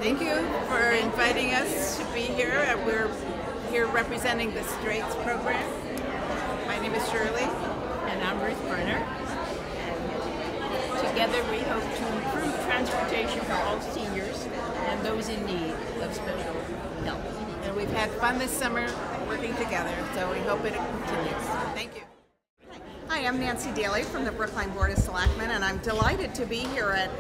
Thank you for inviting us to be here. We're here representing the Straits program. My name is Shirley. And I'm Ruth Brenner. And together we hope to improve transportation for all seniors and those in need of special help. And we've had fun this summer working together, so we hope it continues. Thank you. Hi, I'm Nancy Daly from the Brookline Board of Selectmen, and I'm delighted to be here at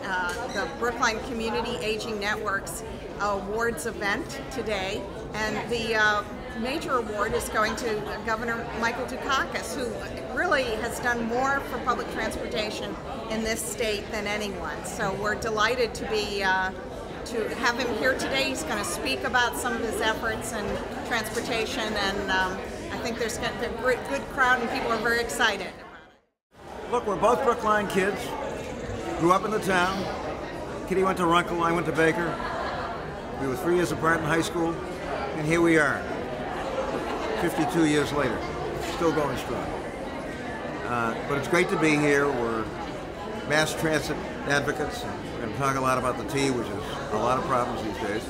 the Brookline Community Aging Network's awards event today. And the major award is going to Governor Michael Dukakis, who really has done more for public transportation in this state than anyone. So we're delighted to be to have him here today. He's going to speak about some of his efforts in transportation, and I think there's a good crowd and people are very excited. Look, we're both Brookline kids, grew up in the town. Kitty went to Runkle, I went to Baker. We were 3 years apart in high school, and here we are, 52 years later, still going strong. But it's great to be here. We're mass transit advocates. We're going to talk a lot about the T, which is a lot of problems these days.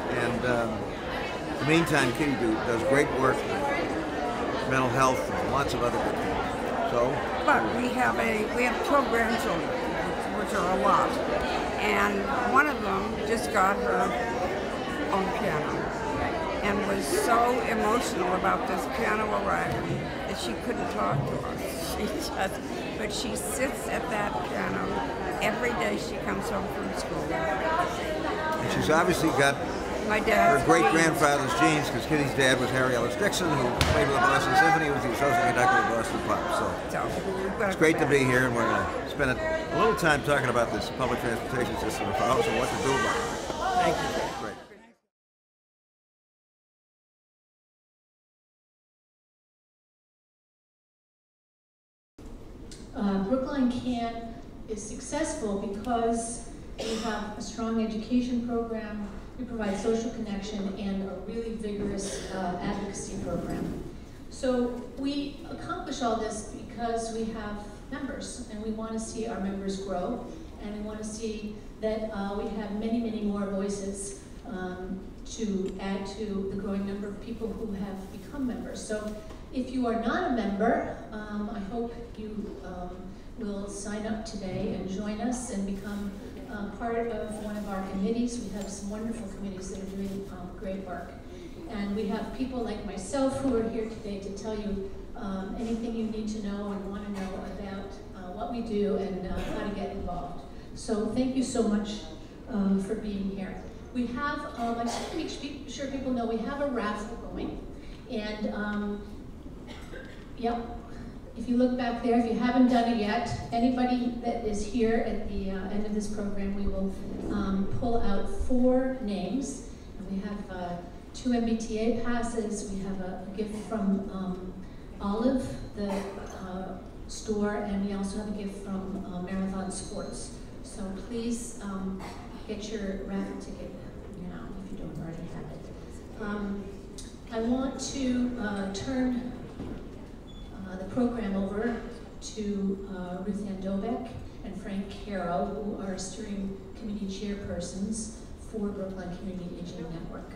And in the meantime, Kitty does great work, mental health, and lots of other good things. But we have 12 grandchildren, which are a lot, and one of them just got her own piano and was so emotional about this piano arriving that she couldn't talk to us. But she sits at that piano every day she comes home from school. And she's obviously got her great-grandfather's genes, because Kitty's dad was Harry Ellis Dixon, who played with the Boston Symphony, who was the associate conductor of Boston Pop. So it's great to be here, and we're going to spend a little time talking about this public transportation system and also what to do about it. Thank you. Great. Brookline CAN is successful because we have a strong education program, we provide social connection, and a really vigorous advocacy program. So we accomplish all this because we have members, and we want to see our members grow, and we want to see that we have many, many more voices to add to the growing number of people who have become members. So if you are not a member, I hope you will sign up today and join us and become part of one of our committees. We have some wonderful committees that are doing great work. And we have people like myself who are here today to tell you anything you need to know and want to know about what we do and how to get involved. So thank you so much for being here. We have, I just want to make sure people know we have a raffle going. And yep. If you look back there, if you haven't done it yet, anybody that is here at the end of this program, we will pull out 4 names. And we have 2 MBTA passes. We have a gift from Olive, the store, and we also have a gift from Marathon Sports. So please get your raffle ticket now if you don't already have it. I want to turn the program over to Ruth Ann Dobek and Frank Caro, who are steering committee chairpersons for Brookline Community Aging Network.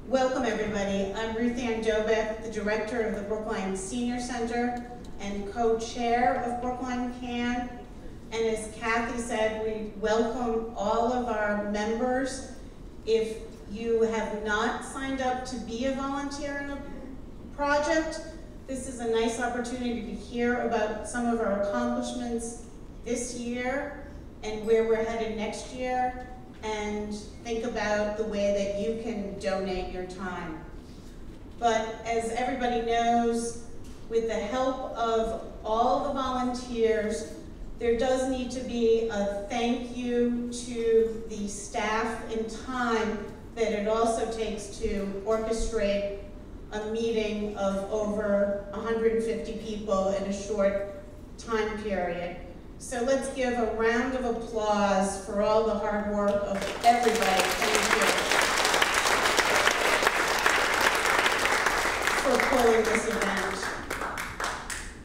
Welcome everybody. I'm Ruth Ann Dobek, the director of the Brookline Senior Center and co-chair of Brookline CAN. And as Kathy said, we welcome all of our members. If you have not signed up to be a volunteer in a project, this is a nice opportunity to hear about some of our accomplishments this year and where we're headed next year, and think about the way that you can donate your time. But as everybody knows, with the help of all the volunteers, there does need to be a thank you to the staff and time that it also takes to orchestrate a meeting of over 150 people in a short time period. So let's give a round of applause for all the hard work of everybody. Thank you. pulling this event.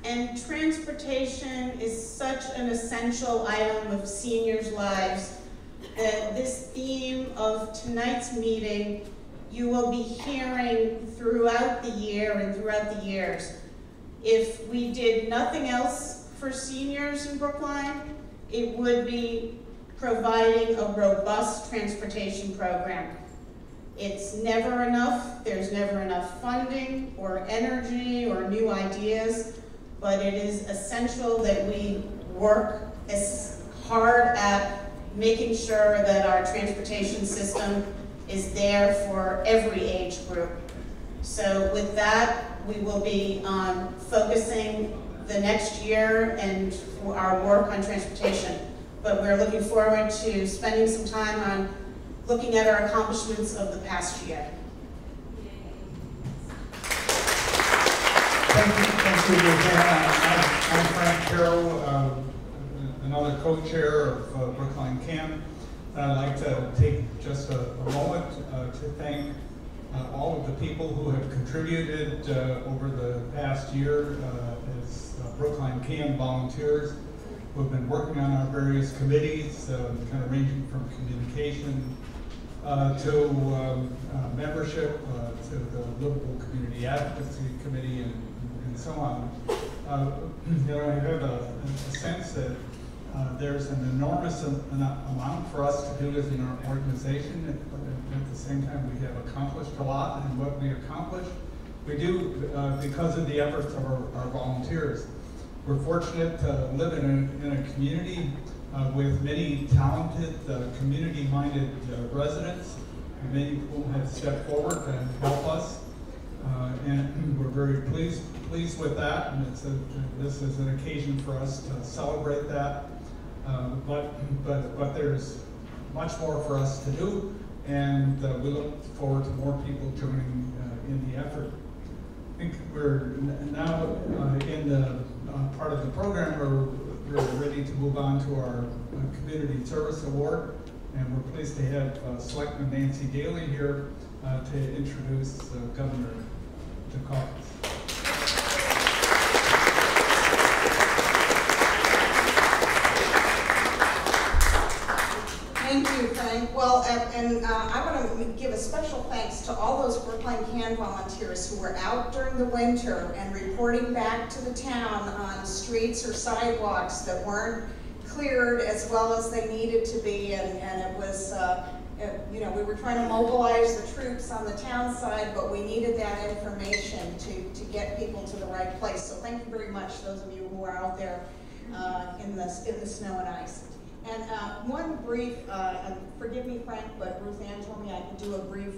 And transportation is such an essential item of seniors' lives that this theme of tonight's meeting you will be hearing throughout the year and throughout the years. If we did nothing else for seniors in Brookline, it would be providing a robust transportation program. It's never enough, there's never enough funding or energy or new ideas, but it is essential that we work as hard at making sure that our transportation system is there for every age group. So with that, we will be focusing the next year and our work on transportation. But we're looking forward to spending some time on looking at our accomplishments of the past year. Thank you, Roseanne. I'm Frank Carroll, another co-chair of Brookline CAN. I'd like to take just a moment to thank all of the people who have contributed over the past year as Brookline CAN volunteers who have been working on our various committees, kind of ranging from communication to membership, to the Liverpool Community Advocacy Committee, and so on. You know, I have a sense that there's an enormous amount for us to do as an organization, but at the same time we have accomplished a lot, and what we accomplish, we do because of the efforts of our volunteers. We're fortunate to live in a community with many talented, community-minded residents, many of whom have stepped forward to help us, and we're very pleased with that, and this is an occasion for us to celebrate that. But there's much more for us to do, and we look forward to more people joining in the effort. I think we're now in the part of the program where we're ready to move on to our Community Service Award, and we're pleased to have Selectman Nancy Daly here to introduce Governor Dukakis. Thank you, Frank. Well, and I want to give a special thanks to all those Brookline CAN volunteers who were out during the winter and reporting back to the town on streets or sidewalks that weren't cleared as well as they needed to be, and it was, you know, we were trying to mobilize the troops on the town side, but we needed that information to get people to the right place. So thank you very much, those of you who are out there in the snow and ice. And one brief, forgive me, Frank, but Ruth Ann told me I could do a brief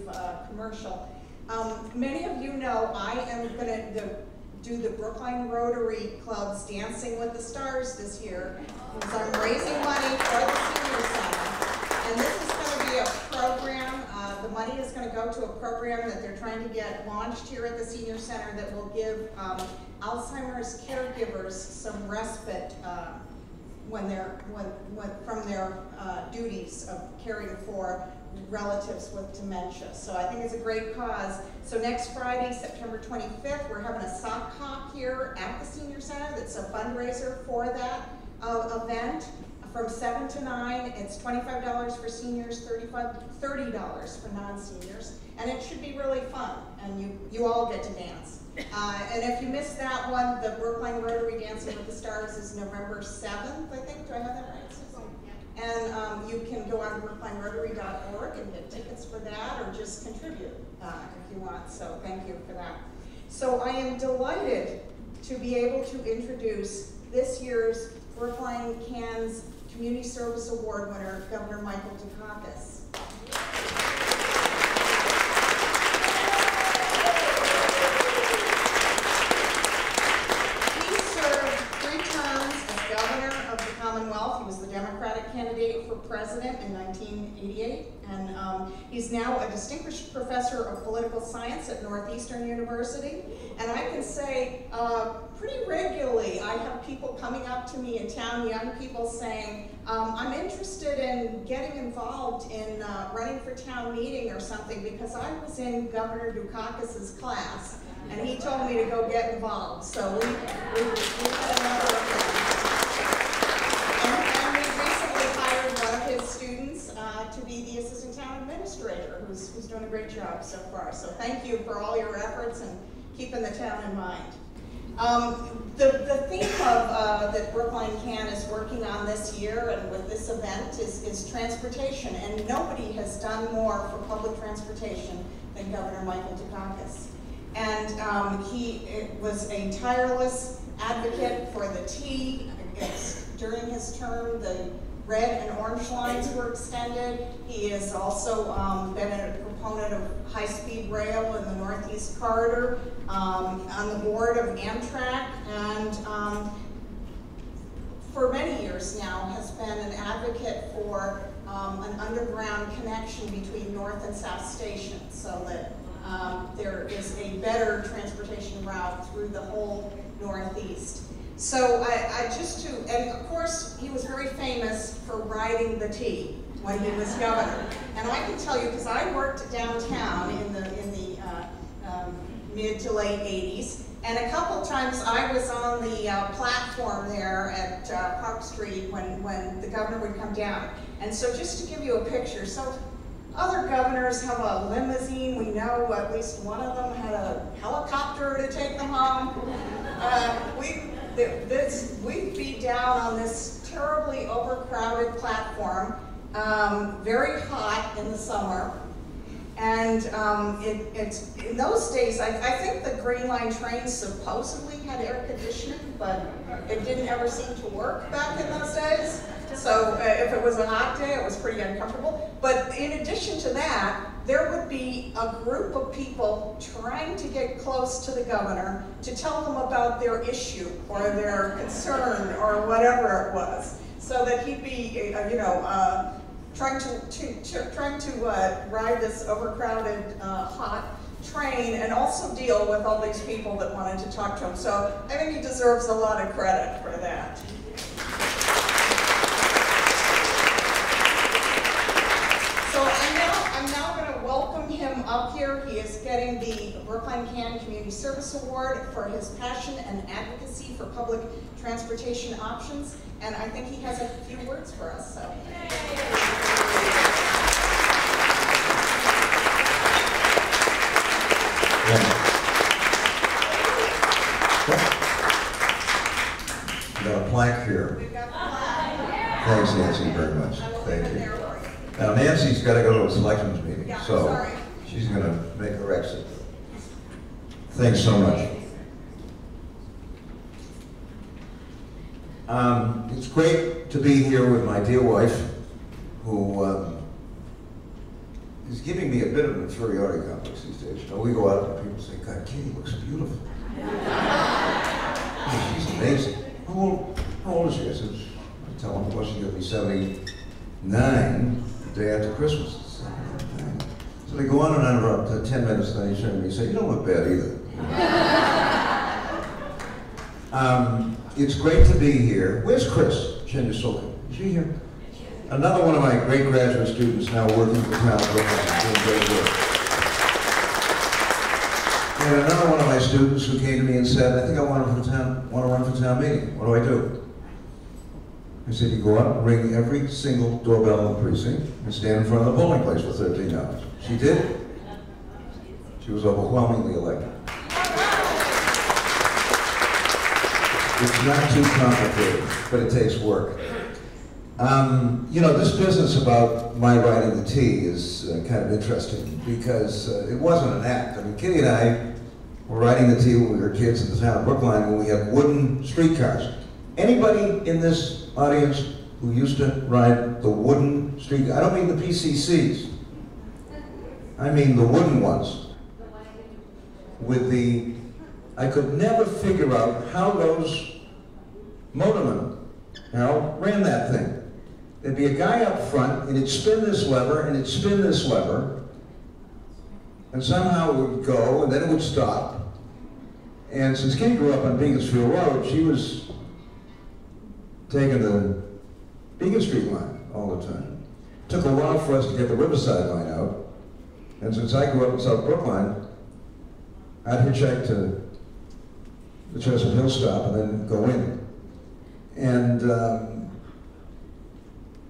commercial. Many of you know I am going to do the Brookline Rotary Club's Dancing with the Stars this year, because I'm raising money for the Senior Center. And this is going to be a program, the money is going to go to a program that they're trying to get launched here at the Senior Center that will give Alzheimer's caregivers some respite from their duties of caring for relatives with dementia. So I think it's a great cause. So next Friday, September 25th, we're having a sock hop here at the Senior Center. That's a fundraiser for that event. From 7 to 9, it's $25 for seniors, $30 for non-seniors, and it should be really fun, and you all get to dance. And if you missed that one, the Brookline Rotary Dancing with the Stars is November 7th, I think. Do I have that right, Susan? And you can go on brooklinerotary.org and get tickets for that, or just contribute if you want. So thank you for that. So I am delighted to be able to introduce this year's Brookline CAN's Community Service Award winner, Governor Michael Dukakis. He was the Democratic candidate for president in 1988, and he's now a distinguished professor of political science at Northeastern University, and I can say pretty regularly I have people coming up to me in town, young people saying, I'm interested in getting involved in running for town meeting or something because I was in Governor Dukakis's class and he told me to go get involved. So we had a number of things. And we recently hired one of his students to be the assistant town administrator, who's doing a great job so far. So thank you for all your efforts and keeping the town in mind. The theme of that Brookline CAN is working on this year and with this event is transportation, and nobody has done more for public transportation than Governor Michael Dukakis. And he was a tireless advocate for the T. During his term, the red and orange lines were extended. He has also been a proponent of high-speed rail in the Northeast Corridor, on the board of Amtrak, and for many years now has been an advocate for an underground connection between North and South Station so that there is a better transportation route through the whole Northeast. So and of course he was very famous for riding the T when he was governor. And I can tell you, because I worked downtown in the mid to late 80s, and a couple times I was on the platform there at Park Street when the governor would come down. And so just to give you a picture, so other governors have a limousine. We know at least one of them had a helicopter to take them home. We'd be down on this terribly overcrowded platform, very hot in the summer. And it's in those days, I think the Green Line trains supposedly had air conditioning, but it didn't ever seem to work back in those days. So if it was a hot day, it was pretty uncomfortable. But in addition to that, there would be a group of people trying to get close to the governor to tell them about their issue or their concern or whatever it was, so that he'd be, trying to ride this overcrowded, hot train and also deal with all these people that wanted to talk to him. So I think he deserves a lot of credit for that. So I'm now going to welcome him up here. He is getting the Brookline CAN Community Service Award for his passion and advocacy for public transportation options. And I think he has a few words for us. So. We've got a plaque here. We've got a plaque. Thanks, Nancy, very much. Thank you. Now, Nancy's got to go to a selections meeting, so she's going to make her exit. Thanks so much. It's great to be here with my dear wife, who is giving me a bit of an inferiority complex these days. You know, we go out and people say, God, Katie looks beautiful. Oh, she's amazing. How old is she? I tell them, well, she's going to be 79 the day after Christmas. So they go on and on for about 10 minutes, and then he turns to me and says, you don't look bad either. It's great to be here. Where's Chris? Chenjasoka. Is she here? Another one of my great graduate students now working for town of Brookline, doing great work. And another one of my students who came to me and said, I think I want to run for town meeting. What do I do? I said, you go out and ring every single doorbell in the precinct and stand in front of the polling place for 13 hours. She did. She was overwhelmingly elected. It's not too complicated, but it takes work. You know, this business about my riding the T is kind of interesting because it wasn't an act. I mean, Kitty and I were riding the T when we were kids in the town of Brookline when we had wooden streetcars. Anybody in this audience who used to ride the wooden streetcar? I don't mean the PCCs. I mean the wooden ones. With the, I could never figure out how those motormen, ran that thing. There'd be a guy up front, and he'd spin this lever, and he'd spin this lever, And somehow it would go, and then it would stop. And since Kitty grew up on Beaconsfield Road, she was taking the Beacon Street line all the time. It took a while for us to get the Riverside line out. And since I grew up in South Brookline, I'd hitchhike to the Chestnut Hill stop and then go in. And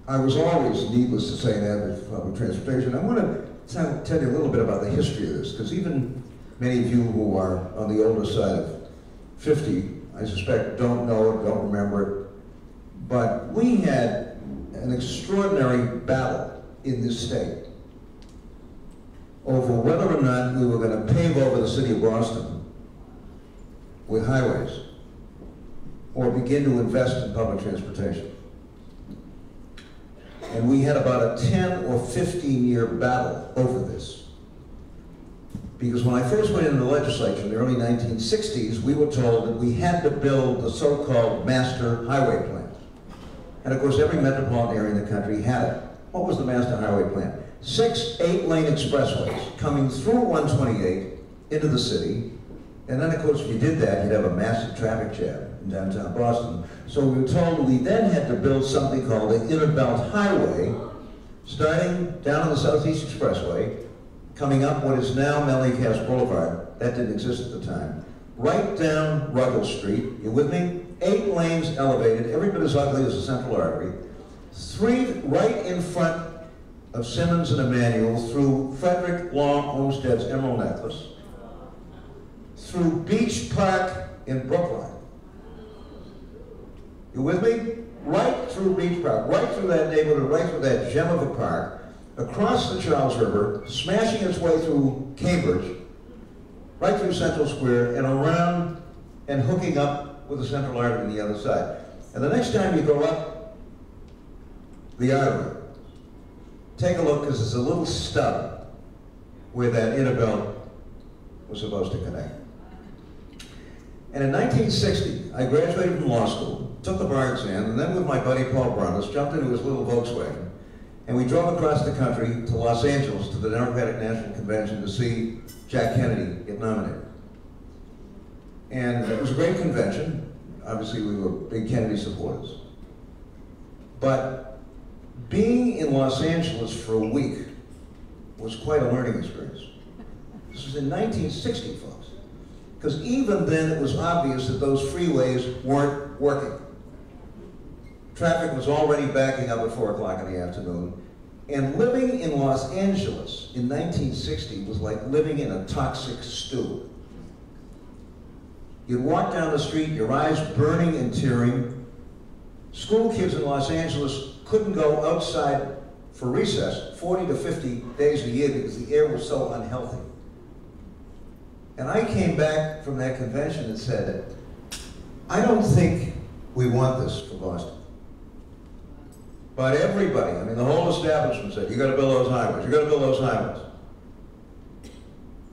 I was always, needless to say, an avid for public transportation. I want to tell you a little bit about the history of this, because even many of you who are on the older side of 50, I suspect, don't know it, don't remember it. But we had an extraordinary battle in this state over whether or not we were going to pave over the city of Boston with highways or begin to invest in public transportation. And we had about a 10 or 15-year battle over this. Because when I first went into the legislature in the early 1960s, we were told that we had to build the so-called master highway plan. And of course, every metropolitan area in the country had it. What was the master highway plan? 6 8-lane expressways coming through 128 into the city. And then, of course, if you did that, you'd have a massive traffic jam in downtown Boston. So we were told we then had to build something called the Inner Belt Highway, starting down on the Southeast Expressway, coming up what is now Melanie Cass Boulevard. That didn't exist at the time. Right down Ruggles Street. You with me? 8 lanes elevated, every bit as ugly as a central artery. 3 right in front of Simmons and Emanuel, through Frederick Long Olmsted's Emerald Necklace, through Beach Park in Brookline. You with me? Right through Beach Park, right through that neighborhood, right through that gem of a park, across the Charles River, smashing its way through Cambridge, right through Central Square, and around and hooking up with the Central Artery on the other side. And the next time you go up the artery, take a look, because there's a little stub where that inner belt was supposed to connect. And in 1960, I graduated from law school, took the bar exam, and then with my buddy Paul Brundis, jumped into his little Volkswagen, and we drove across the country to Los Angeles to the Democratic National Convention to see Jack Kennedy get nominated. And it was a great convention. Obviously, we were big Kennedy supporters. But being in Los Angeles for a week was quite a learning experience. This was in 1960, folks. Because even then, it was obvious that those freeways weren't working. Traffic was already backing up at 4 o'clock in the afternoon. And living in Los Angeles in 1960 was like living in a toxic stew. You'd walk down the street, your eyes burning and tearing. School kids in Los Angeles couldn't go outside for recess 40 to 50 days a year because the air was so unhealthy. And I came back from that convention and said, I don't think we want this for Boston. But everybody, I mean, the whole establishment said, you gotta build those highways, you gotta build those highways.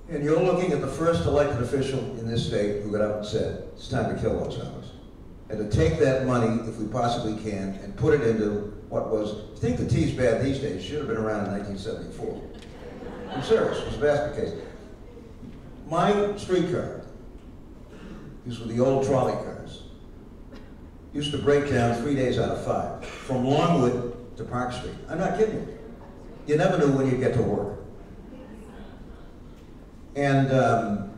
And you're looking at the first elected official in this state who got up and said, it's time to kill those highways. And to take that money, if we possibly can, and put it into what was, I think the T's bad these days, should have been around in 1974. I'm serious, it was a basket case. My streetcar, these were the old trolley cars, used to break down 3 days out of 5, from Longwood to Park Street. I'm not kidding you. You never knew when you'd get to work. And of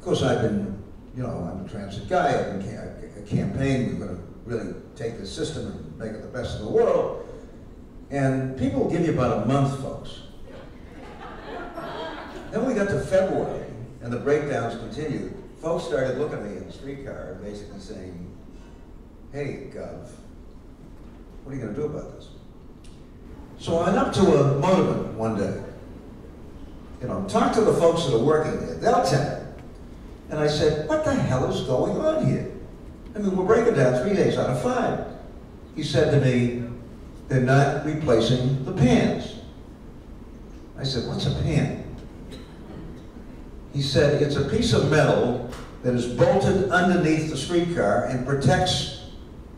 course I've been, you know, I'm a transit guy, I've been campaigning, we're going to really take this system and make it the best in the world. And people give you about a month, folks. Then we got to February, and the breakdowns continued. Folks started looking at me in the streetcar and basically saying, hey, Gov, what are you going to do about this? So I went up to a motorman one day. You know, talk to the folks that are working there. They'll tell you. And I said, what the hell is going on here? I mean, we're breaking down 3 days out of 5. He said to me, they're not replacing the pans. I said, what's a pan? He said, it's a piece of metal that is bolted underneath the streetcar and protects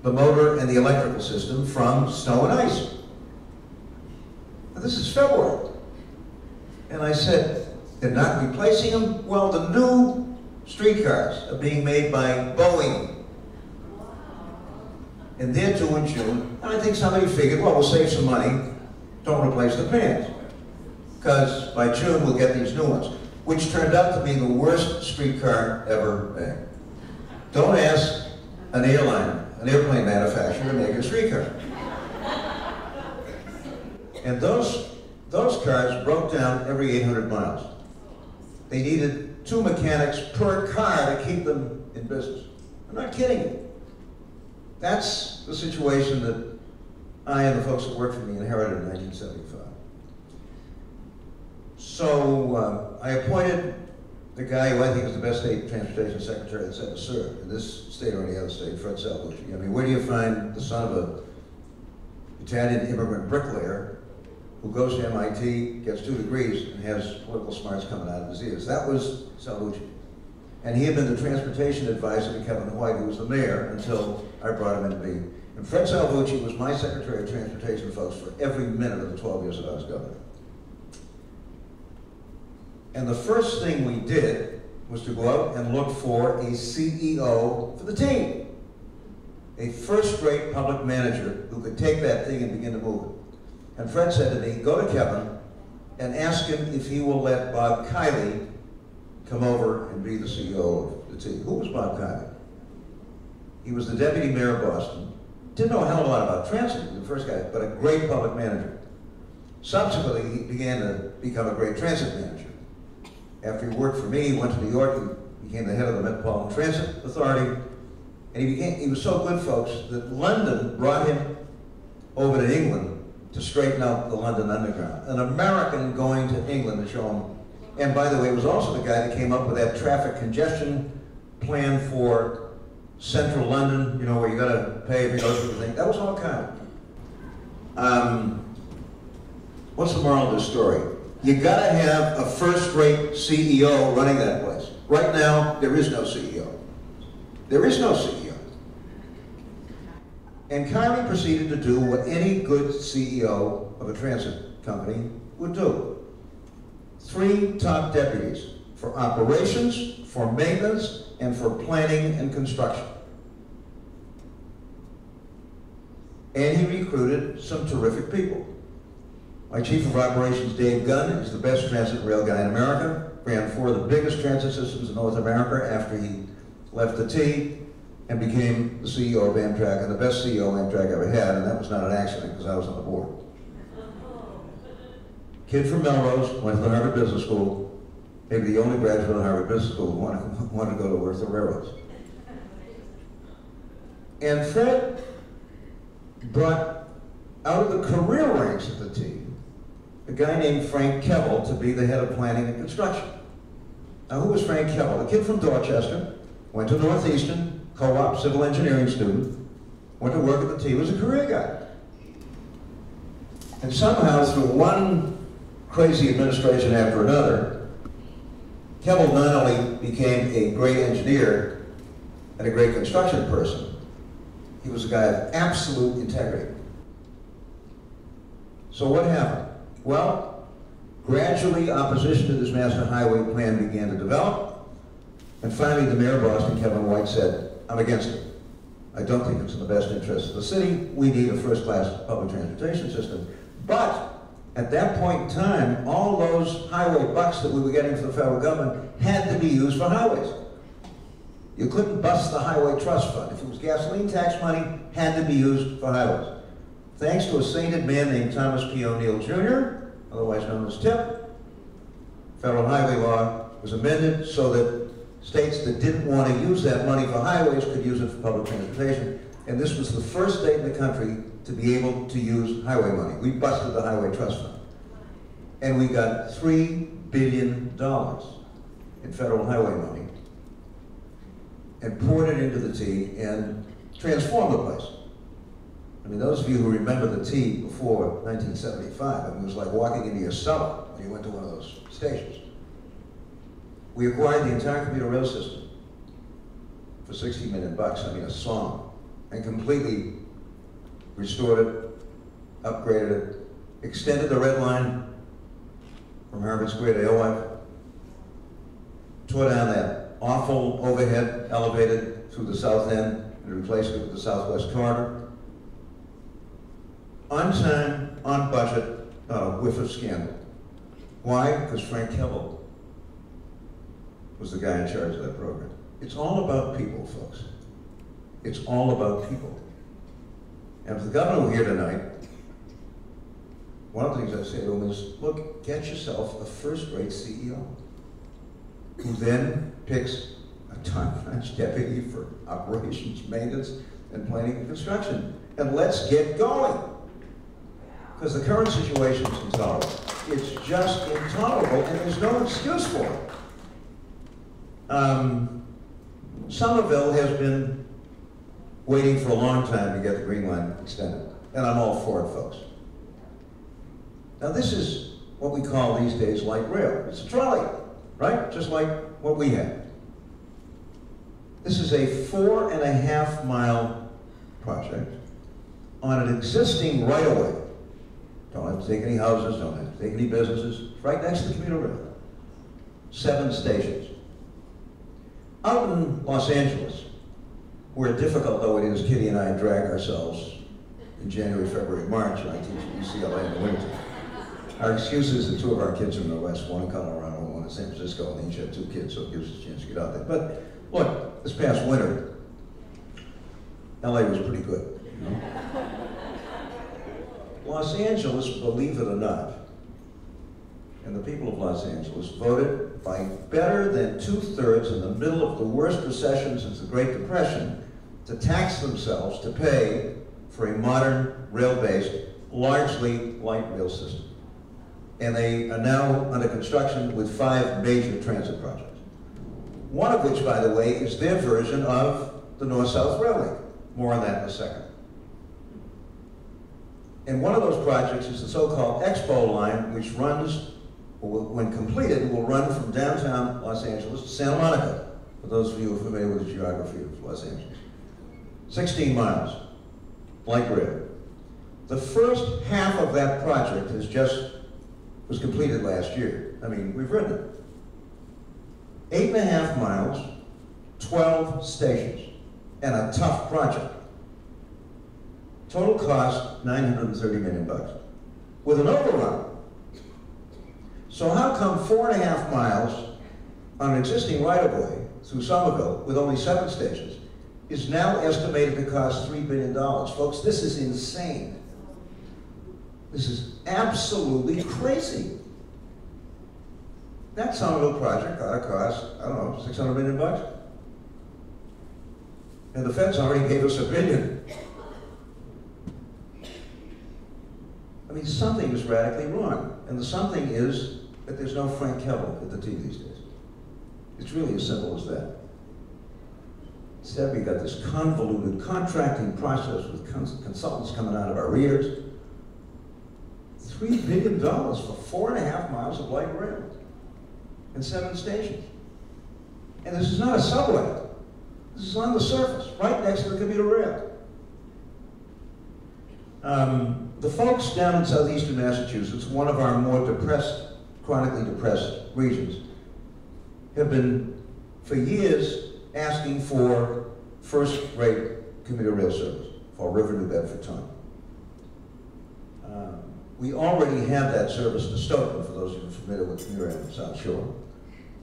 the motor and the electrical system from snow and ice. Now, this is February. And I said, They're not replacing them. Well, the new streetcars are being made by Boeing. And they're due in June. And I think somebody figured, well, we'll save some money. Don't replace the pans. Because by June, we'll get these new ones. Which turned out to be the worst streetcar ever made. Don't ask an airplane manufacturer to make a streetcar. And those cars broke down every 800 miles. They needed 2 mechanics per car to keep them in business. I'm not kidding you. That's the situation that I and the folks that worked for me inherited in 1975. So I appointed the guy who I think is the best state transportation secretary that's ever served, in this state or any other state, Fred Salvucci. I mean, where do you find the son of an Italian immigrant bricklayer who goes to MIT, gets 2 degrees, and has political smarts coming out of his ears? That was Salvucci. And he had been the transportation advisor to Kevin White, who was the mayor, until I brought him in to be. And Fred Salvucci was my Secretary of Transportation, folks, for every minute of the 12 years that I was governor. And the first thing we did was to go out and look for a CEO for the team. A first-rate public manager who could take that thing and begin to move it. And Fred said to me, go to Kevin and ask him if he will let Bob Kiley come over and be the CEO of the team. Who was Bob Kiley? He was the deputy mayor of Boston. Didn't know a hell of a lot about transit, he was the first guy, but a great public manager. Subsequently, he began to become a great transit manager. After he worked for me, he went to New York, he became the head of the Metropolitan Transit Authority, and he was so good, folks, that London brought him over to England to straighten out the London Underground. An American going to England to show him. And by the way, it was also the guy that came up with that traffic congestion plan for central London, you know, where you gotta pay if you go through the thing. That was all kind of. What's the moral of this story? You gotta have a first-rate CEO running that place. Right now, there is no CEO. There is no CEO. And Kiley proceeded to do what any good CEO of a transit company would do. 3 top deputies for operations, for maintenance, and for planning and construction. And he recruited some terrific people. My chief of operations, Dave Gunn, is the best transit rail guy in America. Ran 4 of the biggest transit systems in North America after he left the T and became the CEO of Amtrak, and the best CEO Amtrak ever had, and that was not an accident because I was on the board. Kid from Melrose, went to the Harvard Business School, maybe the only graduate of the Harvard Business School who wanted to go to work the railroads. And Fred brought out of the career ranks of the team a guy named Frank Kevel to be the head of planning and construction. Now, who was Frank Kevel? A kid from Dorchester, went to Northeastern, co-op civil engineering student, went to work at the T, was a career guy. And somehow, through one crazy administration after another, Kevel not only became a great engineer and a great construction person, he was a guy of absolute integrity. So what happened? Well, gradually opposition to this master highway plan began to develop, and finally the mayor of Boston, Kevin White, said, I'm against it. I don't think it's in the best interest of the city. We need a first-class public transportation system. But at that point in time, all those highway bucks that we were getting from the federal government had to be used for highways. You couldn't bust the highway trust fund. If it was gasoline tax money, had to be used for highways. Thanks to a sainted man named Thomas P. O'Neill Jr., otherwise known as TIP, federal highway law was amended so that states that didn't want to use that money for highways could use it for public transportation. And this was the first state in the country to be able to use highway money. We busted the highway trust fund. And we got $3 billion in federal highway money and poured it into the T and transformed the place. I mean, those of you who remember the T before 1975, I mean, it was like walking into your cellar when you went to one of those stations. We acquired the entire commuter rail system for $60 million, I mean, a song, and completely restored it, upgraded it, extended the red line from Harvard Square to Alewife, tore down that awful overhead elevated through the south end and replaced it with the southwest corridor. On time, on budget, not a whiff of scandal. Why? Because Frank Kevel was the guy in charge of that program. It's all about people, folks. It's all about people. And if the governor were here tonight, one of the things I say to him is, look, get yourself a first-rate CEO who then picks a time-crunch deputy for operations, maintenance, and planning and construction. And let's get going. Because the current situation is intolerable. It's just intolerable, and there's no excuse for it. Somerville has been waiting for a long time to get the Green Line extended, and I'm all for it, folks. Now this is what we call these days light rail. It's a trolley, right? Just like what we have. This is a 4.5-mile project on an existing right-of-way. Don't have to take any houses, don't have to take any businesses. Right next to the commuter rail. 7 stations. Out in Los Angeles, where difficult though it is, Kitty and I drag ourselves in January, February, March, and I teach at UCLA in the winter. Our excuse is that 2 of our kids are in the West, one in Colorado and one in San Francisco, and they each have 2 kids, so it gives us a chance to get out there. But look, this past winter, LA was pretty good, you know? Los Angeles, believe it or not, and the people of Los Angeles voted by better than 2/3 in the middle of the worst recession since the Great Depression to tax themselves to pay for a modern rail-based, largely light rail system. And they are now under construction with 5 major transit projects. One of which, by the way, is their version of the North-South Railway. More on that in a second. And one of those projects is the so-called Expo line, which runs, when completed, will run from downtown Los Angeles to Santa Monica, for those of you who are familiar with the geography of Los Angeles. 16 miles, light rail. The first half of that project was completed last year. I mean, we've written it. 8.5 miles, 12 stations, and a tough project. Total cost, $930 million, with an overrun. So how come 4.5 miles on an existing right-of-way through Somerville with only 7 stations is now estimated to cost $3 billion? Folks, this is insane. This is absolutely crazy. That Somerville project ought to cost, I don't know, $600 million. And the feds already gave us $1 billion. I mean, something is radically wrong. And the something is that there's no Frank Kevel at the T these days. It's really as simple as that. Instead, we've got this convoluted contracting process with consultants coming out of our ears. $3 billion for 4.5 miles of light rail and 7 stations. And this is not a subway. This is on the surface, right next to the commuter rail. The folks down in southeastern Massachusetts, one of our more depressed, chronically depressed regions, have been, for years, asking for first-rate commuter rail service for River New Bedford time. We already have that service to Stoughton, for those of you familiar with commuter rail in the South Shore.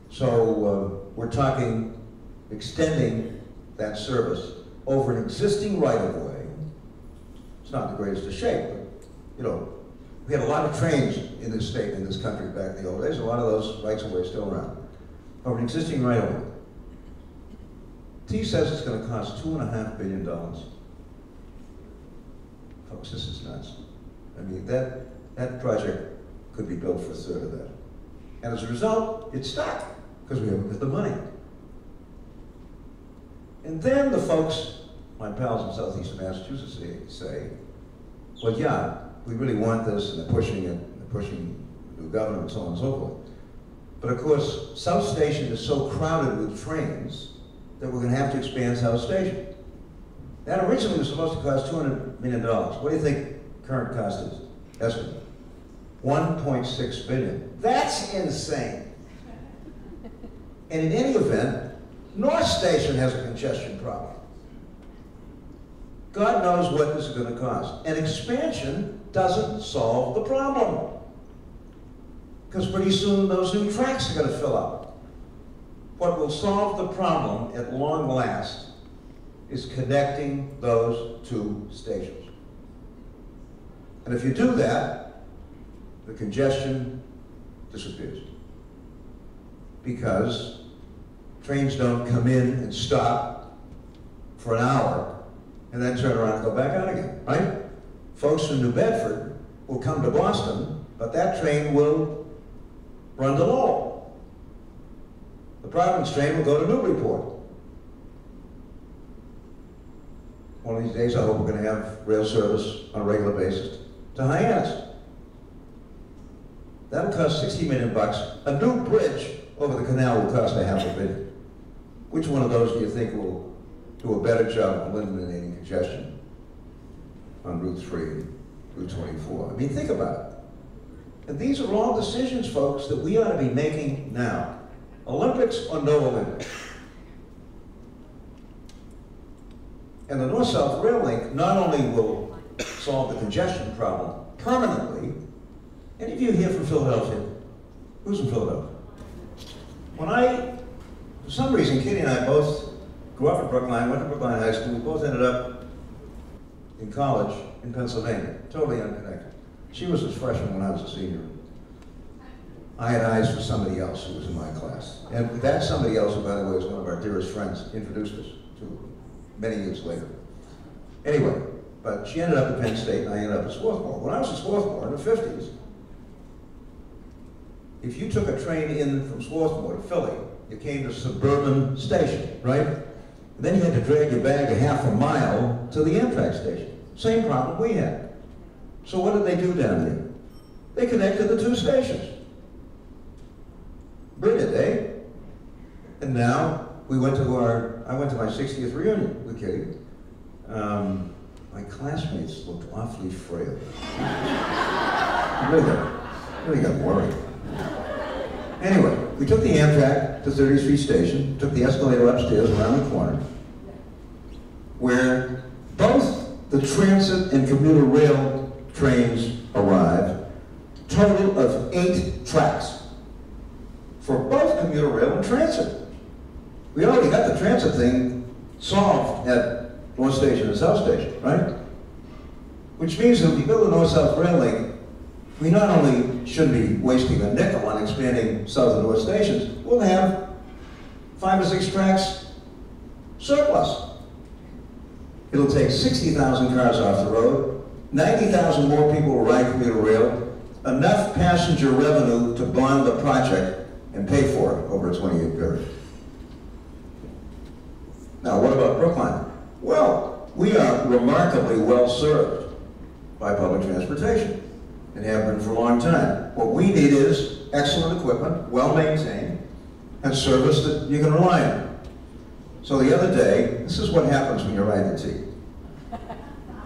So we're talking extending that service over an existing right-of-way. It's not the greatest of shape, but you know, we had a lot of trains in this state, in this country back in the old days. A lot of those rights-of-way are still around. Over an existing right-of-way. T says it's going to cost $2.5 billion. Folks, this is nuts. I mean, that project could be built for 1/3 of that. And as a result, it's stuck, because we haven't got the money. And then the folks, my pals in southeastern Massachusetts, say, well, yeah, we really want this, and they're pushing it, and they're pushing the new governor, and so on and so forth. But of course, South Station is so crowded with trains that we're going to have to expand South Station. That originally was supposed to cost $200 million. What do you think current cost is? Estimate. $1.6 billion. That's insane. And in any event, North Station has a congestion problem. God knows what this is going to cost. And expansion doesn't solve the problem. Because pretty soon those new tracks are going to fill up. What will solve the problem at long last is connecting those two stations. And if you do that, the congestion disappears. Because trains don't come in and stop for an hour and then turn around and go back out again, right? Folks from New Bedford will come to Boston, but that train will run to Lowell. The Providence train will go to Newburyport. One of these days, I hope we're going to have rail service on a regular basis to Hyannis. That'll cost $60 million. A new bridge over the canal will cost $500 million. Which one of those do you think will do a better job of eliminating congestion on Route 3 and Route 24? I mean, think about it. And these are all decisions, folks, that we ought to be making now. Olympics or no Olympics. And the North-South Rail Link not only will solve the congestion problem permanently. Any of you here from Philadelphia? Who's from Philadelphia? For some reason, Kitty and I both grew up in Brookline, went to Brookline High School, we both ended up in college in Pennsylvania, totally unconnected. She was a freshman when I was a senior. I had eyes for somebody else who was in my class. And that somebody else, who by the way was one of our dearest friends, introduced us to many years later. Anyway, but she ended up at Penn State and I ended up at Swarthmore. When I was at Swarthmore in the 50s, if you took a train in from Swarthmore to Philly, you came to Suburban Station, right? And then you had to drag your bag a half a mile to the Amtrak station. Same problem we had. So what did they do down there? They connected the two stations. Brilliant, eh? And now I went to my 60th reunion with Kitty. My classmates looked awfully frail. really got worried. Anyway, we took the Amtrak to 30th Street Station, took the escalator upstairs around the corner, where both the transit and commuter rail trains arrived, total of 8 tracks for both commuter rail and transit. We already got the transit thing solved at North Station and South Station, right? Which means that if you build a North-South Rail Link, we not only shouldn't be wasting a nickel on expanding South and North stations, we'll have 5 or 6 tracks surplus. It'll take 60,000 cars off the road, 90,000 more people will ride commuter rail, enough passenger revenue to bond the project and pay for it over a 20-year period. Now, what about Brookline? Well, we are remarkably well served by public transportation and have been for a long time. What we need is excellent equipment, well maintained, and service that you can rely on. So the other day, this is what happens when you ride the T.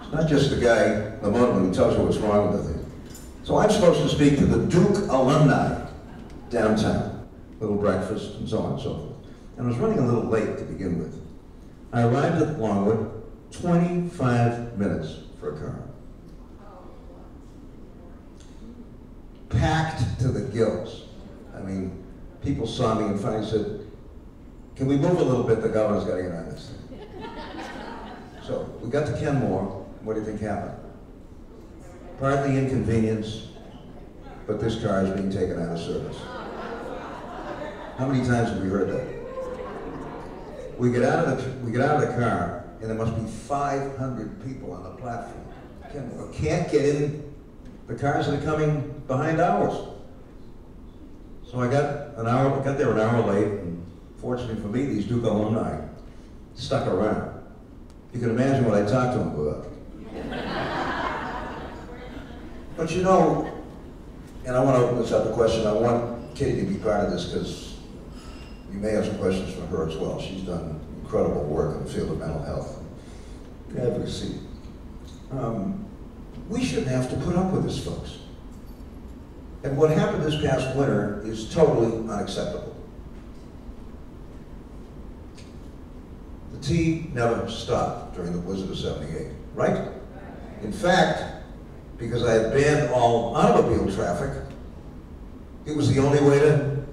It's not just the guy, the motorman, who tells you what's wrong with the thing. So I'm supposed to speak to the Duke alumni downtown, little breakfast and so on and so forth. And I was running a little late to begin with. I arrived at Longwood 25 minutes for a car. Packed to the gills. I mean, people saw me and finally said, "Can we move a little bit? The governor's got to get on this thing." So we got to Kenmore. What do you think happened? Partly inconvenience, but this car is being taken out of service. How many times have we heard that? We get out of the car, and there must be 500 people on the platform. Kenmore can't get in the cars that are coming behind ours. So I got there an hour late, and fortunately for me, these Duke alumni stuck around. You can imagine what I talked to them about. But you know, and I want to open this up to question. I want Kitty to be part of this because you may have some questions for her as well. She's done incredible work in the field of mental health and advocacy. We shouldn't have to put up with this, folks. And what happened this past winter is totally unacceptable. T never stopped during the blizzard of '78, right? In fact, because I had banned all automobile traffic, it was the only way to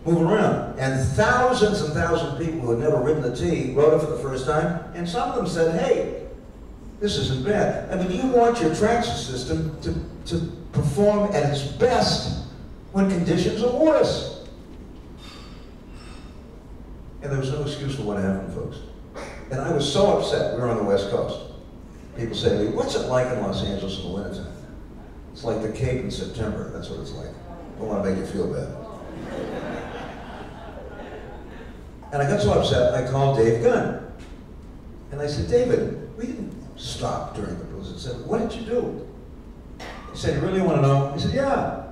move around. And thousands and thousands of people who had never ridden the T rode it for the first time, and some of them said, hey, this isn't bad. I mean, you want your transit system to perform at its best when conditions are worse. And there was no excuse for what happened, folks. And I was so upset. We were on the West Coast. People say to me, what's it like in Los Angeles in the wintertime? It's like the Cape in September. That's what it's like. I don't want to make you feel bad. And I got so upset, I called Dave Gunn. And I said, David, we didn't stop during the blizzard. I said, what did you do? He said, you really want to know? He said, yeah.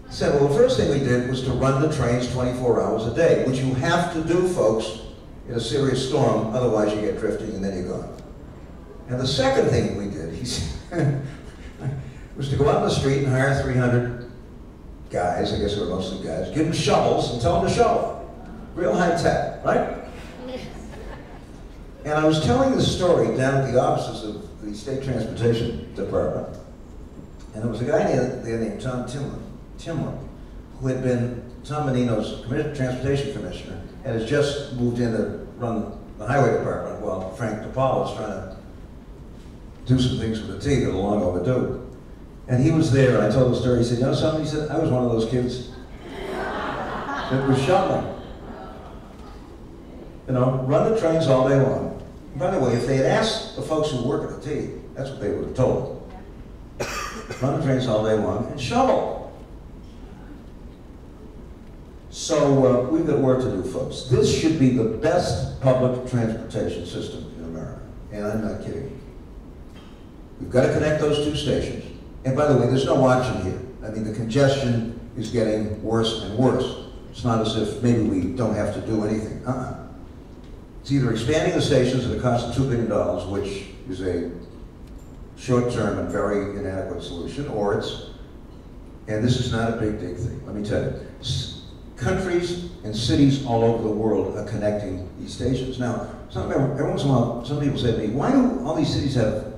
He said, well, the first thing we did was to run the trains 24 hours a day, which you have to do, folks, in a serious storm, otherwise you get drifting and then you're gone. And the second thing we did, he said, was to go out in the street and hire 300 guys, I guess they were mostly guys, give them shovels and tell them to shovel. Real high tech, right? And I was telling this story down at the offices of the State Transportation Department, and there was a guy there named Tom Timlin, who had been Tom Menino's Transportation Commissioner, and has just moved in to run the Highway Department while Frank DePaul is trying to do some things with the T that are long overdue. And he was there, and I told the story. He said, you know something? He said, I was one of those kids that was shoveling. You know, run the trains all day long. And by the way, if they had asked the folks who work at the T, that's what they would have told them. Run the trains all day long and shovel. So we've got work to do, folks. This should be the best public transportation system in America. And I'm not kidding. We've got to connect those two stations. And by the way, there's no watching here. I mean, the congestion is getting worse and worse. It's not as if maybe we don't have to do anything. It's either expanding the stations at a cost of $2 billion, which is a short-term and very inadequate solution, or it's, and this is not a big thing, let me tell you, countries and cities all over the world are connecting these stations. Now, every once in a while, some people say to me, why do all these cities have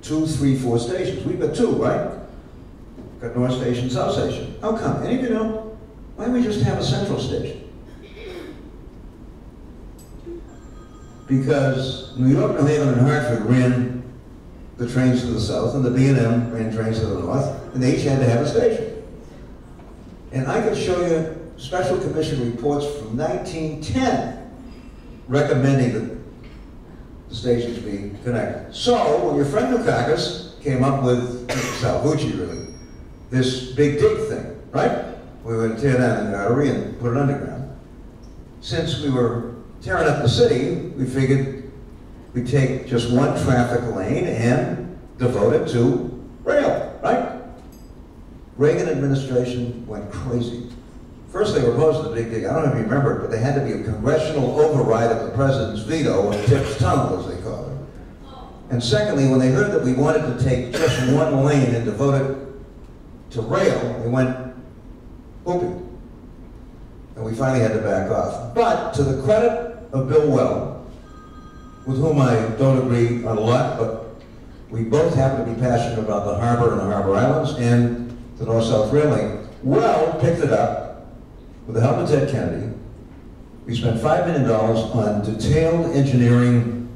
2, 3, 4 stations? We've got 2, right? Got North Station, South Station. How come? Any of you know? Why don't we just have a central station? Because New York, New Haven, and Hartford ran the trains to the south, and the B&M ran trains to the north, and they each had to have a station. And I could show you special commission reports from 1910 recommending that the stations be connected. So, when your friend Dukakis came up with, Salvucci really, this big dig thing, right? We were going to tear down the artery and put it underground. Since we were tearing up the city, we figured we'd take just one traffic lane and devote it to rail, right? Reagan administration went crazy. First they were opposed to the big dig. I don't know if you remember it, but there had to be a congressional override of the president's veto on Tips Tunnel, as they call it. And secondly, when they heard that we wanted to take just one lane and devote it to rail, they went, whoopee. And we finally had to back off. But to the credit of Bill Well, with whom I don't agree on a lot, but we both happen to be passionate about the harbor and the harbor islands and the North-South Rail Link. Well picked it up with the help of Ted Kennedy. We spent $5 million on detailed engineering,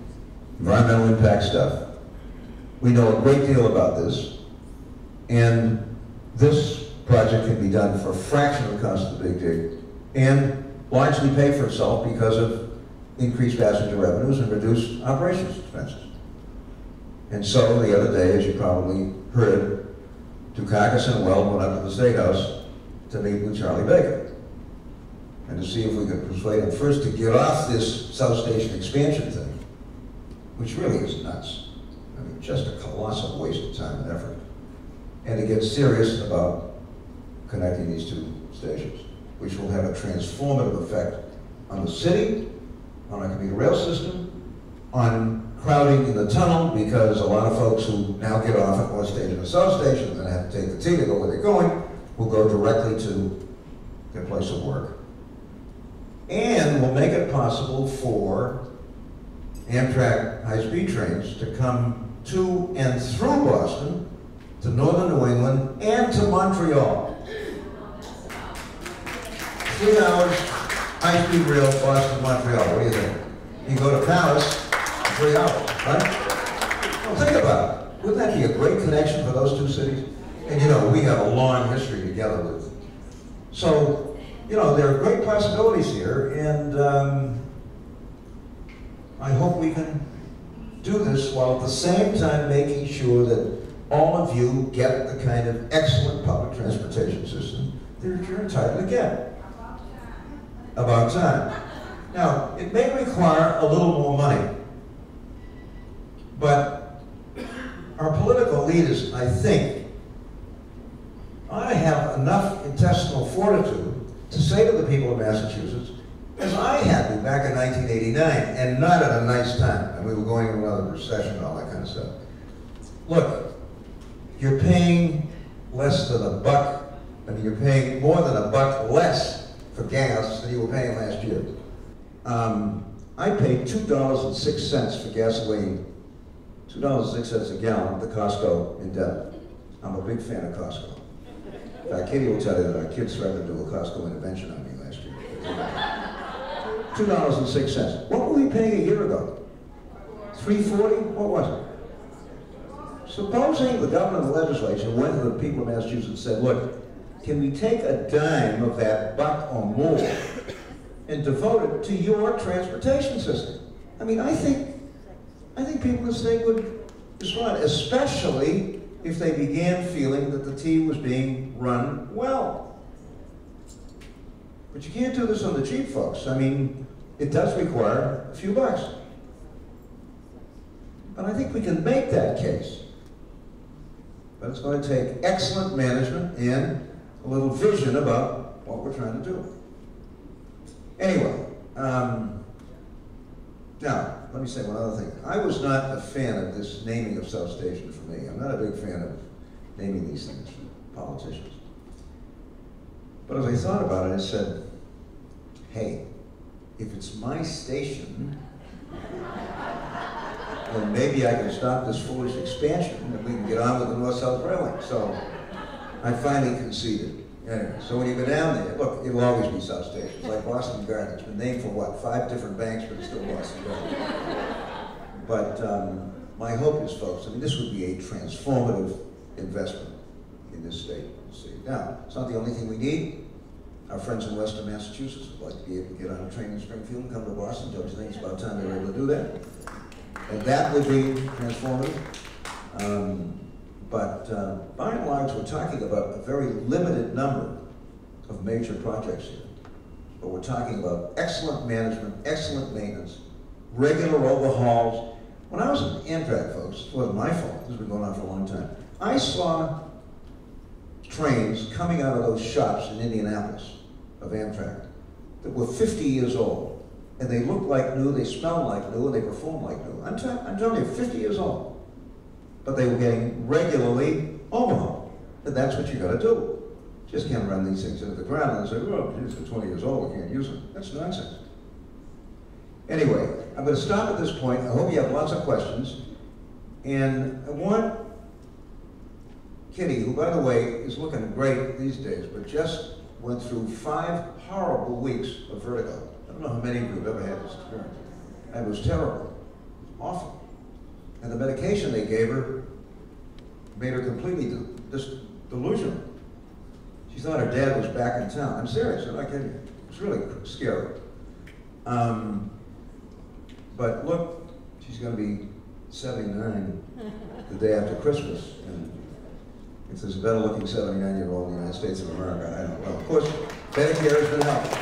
environmental impact stuff. We know a great deal about this, and this project can be done for a fraction of the cost of the big dig and largely pay for itself because of increased passenger revenues and reduced operations expenses. And so the other day, as you probably heard, Dukakis and Weld went up to the State House to meet with Charlie Baker and to see if we could persuade him first to get off this South Station expansion thing, which really is nuts. I mean, just a colossal waste of time and effort. And to get serious about connecting these two stations, which will have a transformative effect on the city, on our commuter rail system, on crowding in the tunnel, because a lot of folks who now get off at North Station and South Station and then have to take the T to go where they're going, will go directly to their place of work. And will make it possible for Amtrak high-speed trains to come to and through Boston, to northern New England, and to Montreal. 3 hours, high-speed rail, Boston, Montreal. What do you think? You go to Paris, 3 hours, right? Well, think about it. Wouldn't that be a great connection for those two cities? And you know, we have a long history together with. So, you know, there are great possibilities here, and I hope we can do this while at the same time making sure that all of you get the kind of excellent public transportation system that you're entitled to get. About time. Now, it may require a little more money, but our political leaders, I think, ought to have enough intestinal fortitude to say to the people of Massachusetts, as I had to back in 1989, and not at a nice time, and we were going into another recession and all that kind of stuff. Look, you're paying less than $1. I mean, you're paying more than $1 less for gas than you were paying last year. I paid $2.06 for gasoline, $2.06 a gallon at the Costco in Denver. I'm a big fan of Costco. In fact, Katie will tell you that our kids threatened to do a Costco intervention on me last year. $2.06. What were we paying a year ago? $3.40? What was it? Supposing the government and the legislature went to the people of Massachusetts and said, look, can we take a dime of that $1 or more and devote it to your transportation system? I mean, I think people in the state would respond, especially if they began feeling that the T was being run well. But you can't do this on the cheap, folks. I mean, it does require a few bucks. But I think we can make that case. But it's going to take excellent management and a little vision about what we're trying to do. Anyway, now, let me say one other thing. I was not a fan of this naming of South Station for me. I'm not a big fan of naming these things for politicians. But as I thought about it, I said, hey, if it's my station, then maybe I can stop this foolish expansion and we can get on with the North-South Railway. So I finally conceded. Anyway, so when you go down there, look, it'll always be South Station. It's like Boston Garden. It's been named for what, 5 different banks, but it's still Boston Garden. But my hope is, folks, I mean, this would be a transformative investment in this state. Now, it's not the only thing we need. Our friends in Western Massachusetts would like to be able to get on a train in Springfield and come to Boston. Don't you think it's about time they were able to do that? And that would be transformative. But by and large, we're talking about a very limited number of major projects here. But we're talking about excellent management, excellent maintenance, regular overhauls. When I was in Amtrak, folks, it wasn't my fault. This has been going on for a long time. I saw trains coming out of those shops in Indianapolis of Amtrak that were 50 years old. And they looked like new, they smelled like new, and they performed like new. I'm telling you, 50 years old. But they were getting regularly overhauled. And that's what you gotta do. Just can't run these things into the ground and say, oh, geez, they're 20 years old, we can't use them. That's nonsense. Anyway, I'm gonna stop at this point. I hope you have lots of questions. And I want Kitty, who by the way is looking great these days, but just went through 5 horrible weeks of vertigo. I don't know how many of you have ever had this experience. And it was terrible, awful. And the medication they gave her made her completely delusional. She thought her dad was back in town. I'm serious, I'm not kidding you. It was really scary. But look, she's gonna be 79 the day after Christmas. And if there's a better looking 79-year-old in the United States of America, I don't know. Of course, Medicare has been helpful.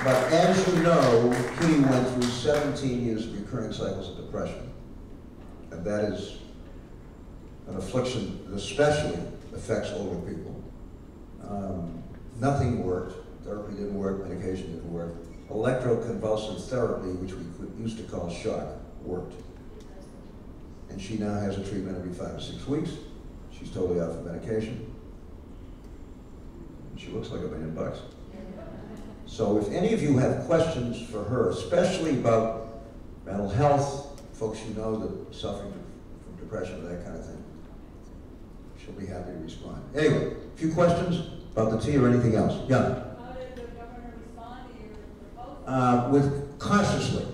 But as you know, Kitty went through 17 years of recurring cycles of depression. And that is an affliction that especially affects older people. Nothing worked. Therapy didn't work, medication didn't work. Electroconvulsive therapy, which we used to call shock, worked. And she now has a treatment every 5 to 6 weeks. She's totally off of medication. And she looks like $1 million. So if any of you have questions for her, especially about mental health, folks you know that suffering from depression or that kind of thing. She'll be happy to respond. Anyway, a few questions about the tea or anything else? Yeah? How did the governor respond to your proposal? With cautiously.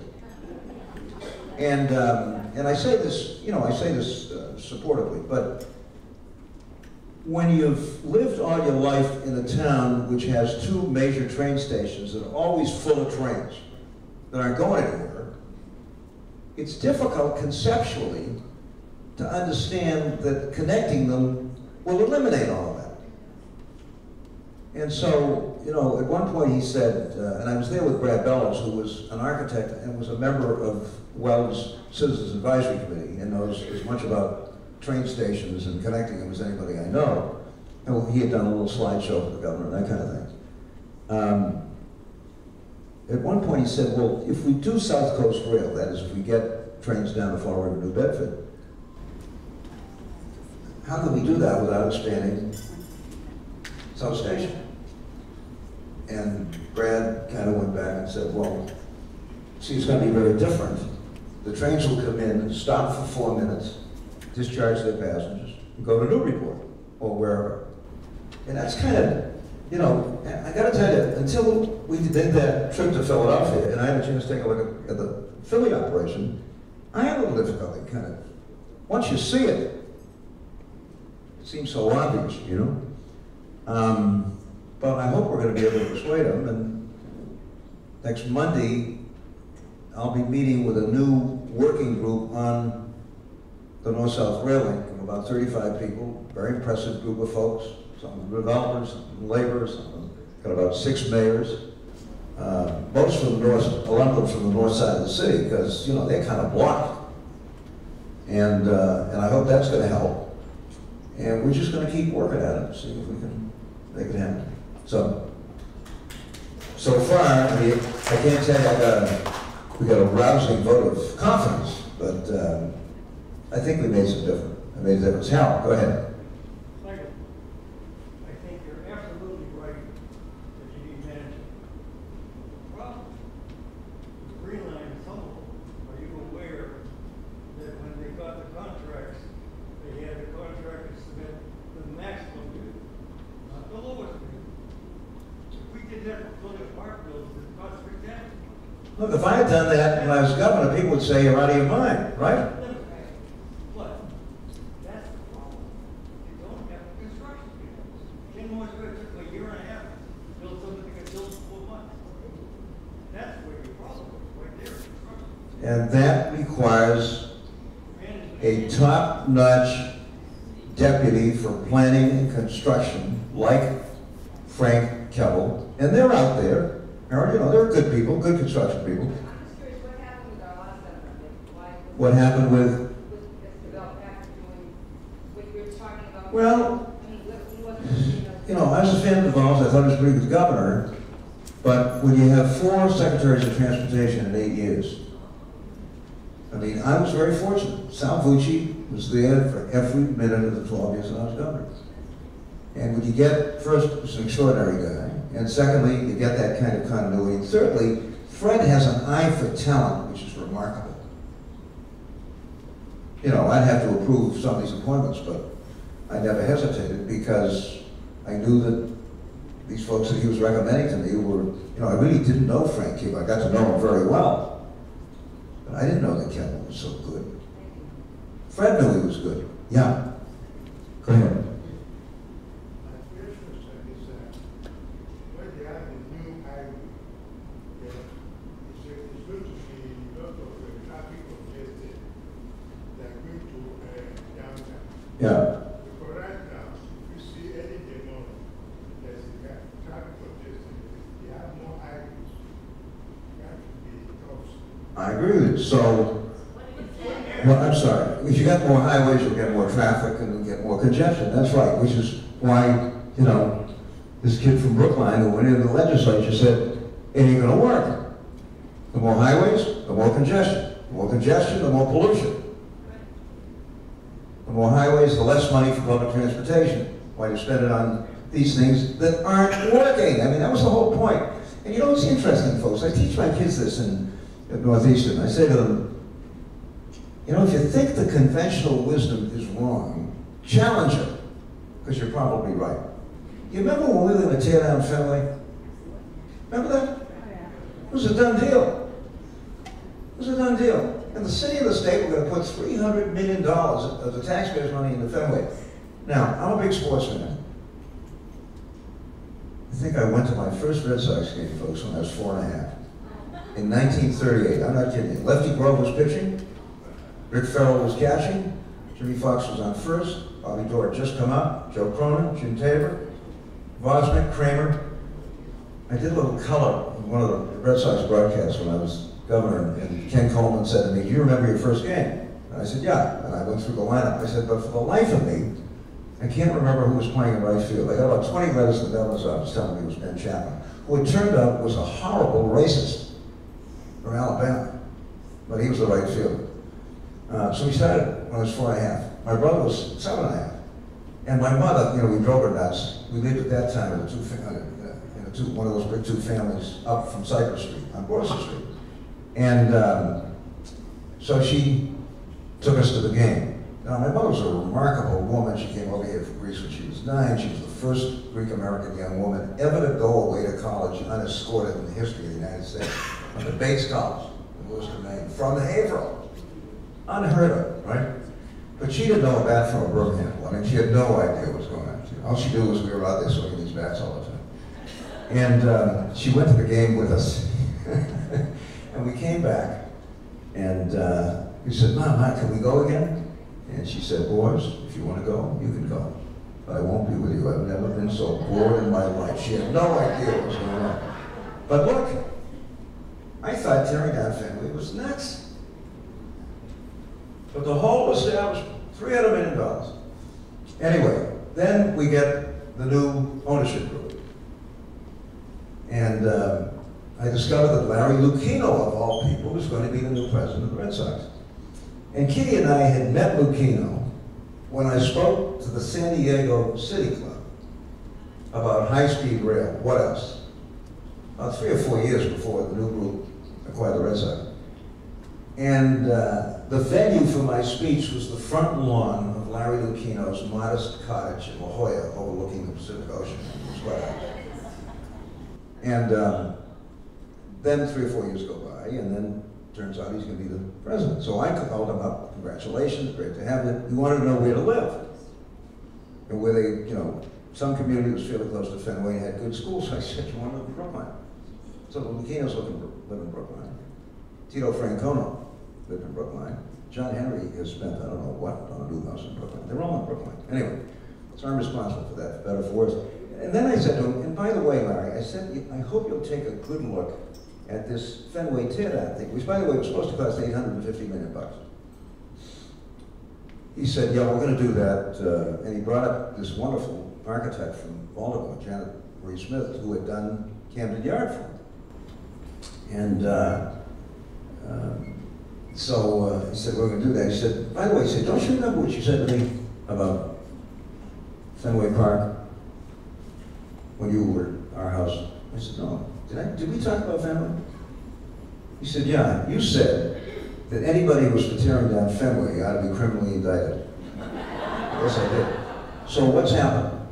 And I say this, you know, I say this supportively, but when you've lived all your life in a town which has two major train stations that are always full of trains that aren't going anywhere, it's difficult conceptually to understand that connecting them will eliminate all of that. And so, you know, at one point he said, and I was there with Brad Bellows, who was an architect and was a member of Weld's Citizens Advisory Committee and knows as much about train stations and connecting them as anybody I know. And he had done a little slideshow for the governor and that kind of thing. At one point he said, well, if we do South Coast Rail, that is, if we get trains down the Fall River, New Bedford, how can we do that without expanding South Station? And Brad kind of went back and said, well, see, it's going to be very different. The trains will come in, stop for 4 minutes, discharge their passengers, and go to Newburyport or wherever. And that's kind of, you know, I got to tell you, until we did that trip to Philadelphia and I had a chance to take a look at the Philly operation, I had a little difficulty kind of, once you see it, it seems so obvious, you know? But I hope we're going to be able to persuade them, and next Monday, I'll be meeting with a new working group on the North-South Rail Link of about 35 people, very impressive group of folks, some developers, some laborers, got about 6 mayors, most from the north, a lot of them from the north side of the city, because, you know, they're kind of blocked. And I hope that's going to help. And we're just going to keep working at it, see if we can make it happen. So far, I mean, I can't say we got a rousing vote of confidence, but I think we made some difference. I made a difference. Hal, go ahead. Michael, I think you're absolutely right that you need management. The problem with the Green Line and some of them, are you aware that when they got the contracts, they had the contractors submit the maximum bid, not the lowest bid. If we did that for Philly Park bills, it cost $3,000. Look, if I had done that when I was governor, people would say you're out of your mind, right? But that's the problem. You don't have construction people. Ken Moore's took a year and a half to build something that can build in 4 months. That's where your problem is, right there, construction. And that requires a top-notch deputy for planning and construction like Frank Keppel, and they're out there. You know, they're good people, good construction people. I'm just curious, what happened with our last effort? What happened with? This development after doing what you were talking about? Well, I mean, he wasn't, you know, I was a fan of DeVos. I thought he was a pretty good governor. But when you have 4 secretaries of transportation in 8 years, I mean, I was very fortunate. Sal Vucci was there for every minute of the 12 years that I was governor. And when you get, first, he's an extraordinary guy. And secondly, you get that kind of continuity. And thirdly, Fred has an eye for talent, which is remarkable. You know, I'd have to approve some of these appointments, but I never hesitated because I knew that these folks that he was recommending to me were, you know, I really didn't know Frank Keppel. I got to know him very well. But I didn't know that Keppel was so good. Fred knew he was good. Yeah. Go ahead. Yeah. Because right now, if you see any demo that's traffic congestion, you have more highways. That should be close. I agree with you. So, well, I'm sorry. If you got more highways, you'll get more traffic and you'll get more congestion. That's right, which is why, you know, this kid from Brookline who went into the legislature said, it ain't gonna work. The more highways, the more congestion. The more congestion, the more pollution. The more highways, the less money for public transportation. Why you spend it on these things that aren't working? I mean, that was the whole point. And you know what's interesting, folks? I teach my kids this in at Northeastern. I say to them, you know, if you think the conventional wisdom is wrong, challenge it, because you're probably right. You remember when we were going to tear down Fenway? Remember that? It was a done deal. It was a done deal. And the city and the state were going to put $300 million of the taxpayers' money into Fenway. Now, I'm a big sports fan. I think I went to my first Red Sox game, folks, when I was 4½. In 1938, I'm not kidding you. Lefty Grove was pitching, Rick Farrell was catching, Jimmy Fox was on first, Bobby Dorr had just come up, Joe Cronin, Jim Tabor, Vosnick, Kramer. I did a little color in one of the Red Sox broadcasts when I was governor, and Ken Coleman said to me, do you remember your first game? And I said, yeah, and I went through the lineup. I said, but for the life of me, I can't remember who was playing in right field. I got about 20 letters in the governor's office telling me it was Ben Chapman, who it turned out was a horrible racist from Alabama, but he was the right fielder. So we started when I was 4½. My brother was 7½. And my mother, you know, we drove her nuts. We lived at that time in one of those big two families up from Cypress Street, on Borsa Street. And so she took us to the game. Now, my mother was a remarkable woman. She came over here from Greece when she was 9. She was the first Greek-American young woman ever to go away to college unescorted in the history of the United States. On the Bates College in Worcester, Maine, from Haverhill. Unheard of, right? But she didn't know a bat from a broom handle. I mean, she had no idea what was going on. All she knew was we were out there swinging these bats all the time. And she went to the game with us. And we came back, and we said, Mom, can we go again? And she said, boys, if you want to go, you can go. But I won't be with you. I've never been so bored in my life. She had no idea what was going on. But look, I thought tearing down Fenway was nuts. But the whole establishment, $300 million. Anyway, then we get the new ownership group. And I discovered that Larry Lucchino, of all people, was going to be the new president of the Red Sox. And Kitty and I had met Lucchino when I spoke to the San Diego City Club about high-speed rail. What else? About 3 or 4 years before the new group acquired the Red Sox. And the venue for my speech was the front lawn of Larry Lucchino's modest cottage in La Jolla overlooking the Pacific Ocean. And then 3 or 4 years go by, and then turns out he's going to be the president. So I called him up, congratulations, great to have you. He wanted to know where to live. And where they, you know, some community was fairly close to Fenway and had good schools, so I said, you want to live in Brookline? So the Lucchinos live in Brookline. Tito Francono lived in Brookline. John Henry has spent, I don't know what, on a new house in Brookline. They're all in Brookline. Anyway, so I'm responsible for that, for better or for worse. And then I said to him, and by the way, Larry, I said, I hope you'll take a good look at this Fenway teardown thing, which, by the way, was supposed to cost $850 million. He said, yeah, we're going to do that. And he brought up this wonderful architect from Baltimore, Janet Marie Smith, who had done Camden Yard for him. And so he said, we're going to do that. He said, by the way, he said, don't you remember what you said to me about Fenway Park when you were at our house? I said, no. Did we talk about Fenway? He said, yeah, you said that anybody who was for tearing down Fenway ought to be criminally indicted. Yes, I did. So what's happened?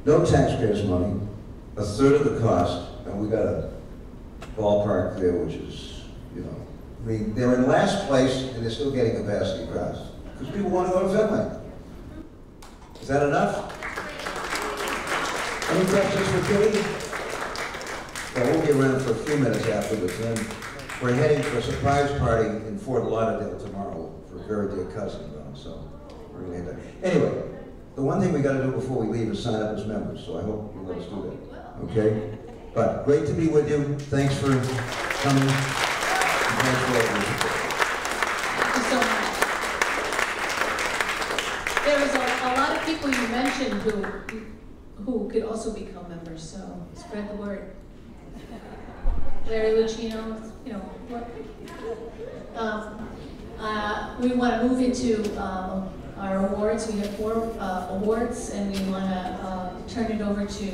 No taxpayers' money, 1/3 of the cost, and we got a ballpark there which is, you know, I mean, they're in last place and they're still getting capacity crowds because people want to go to Fenway. Is that enough? Any questions for Kitty? Well, we'll be around for a few minutes afterwards, and then we're heading for a surprise party in Fort Lauderdale tomorrow for a very dear cousin, so we're going to head there. Anyway, the one thing we got to do before we leave is sign up as members, so I hope you'll let us do that, okay? But great to be with you. Thanks for coming. And thanks for all your support. Thank you so much. There was a lot of people you mentioned who could also become members, so spread the word. Larry Lucchino, you know, we want to move into our awards. We have 4 awards, and we want to turn it over to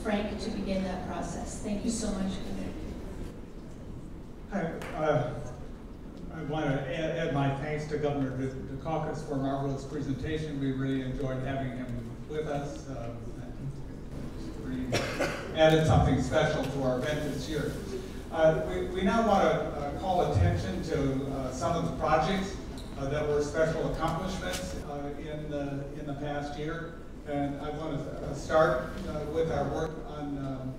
Frank to begin that process. Thank you so much. Hi. I want to add my thanks to Governor Dukakis for a marvelous presentation. We really enjoyed having him with us. Really added something special to our event this year. We now want to call attention to some of the projects that were special accomplishments in the past year. And I want to start with our work on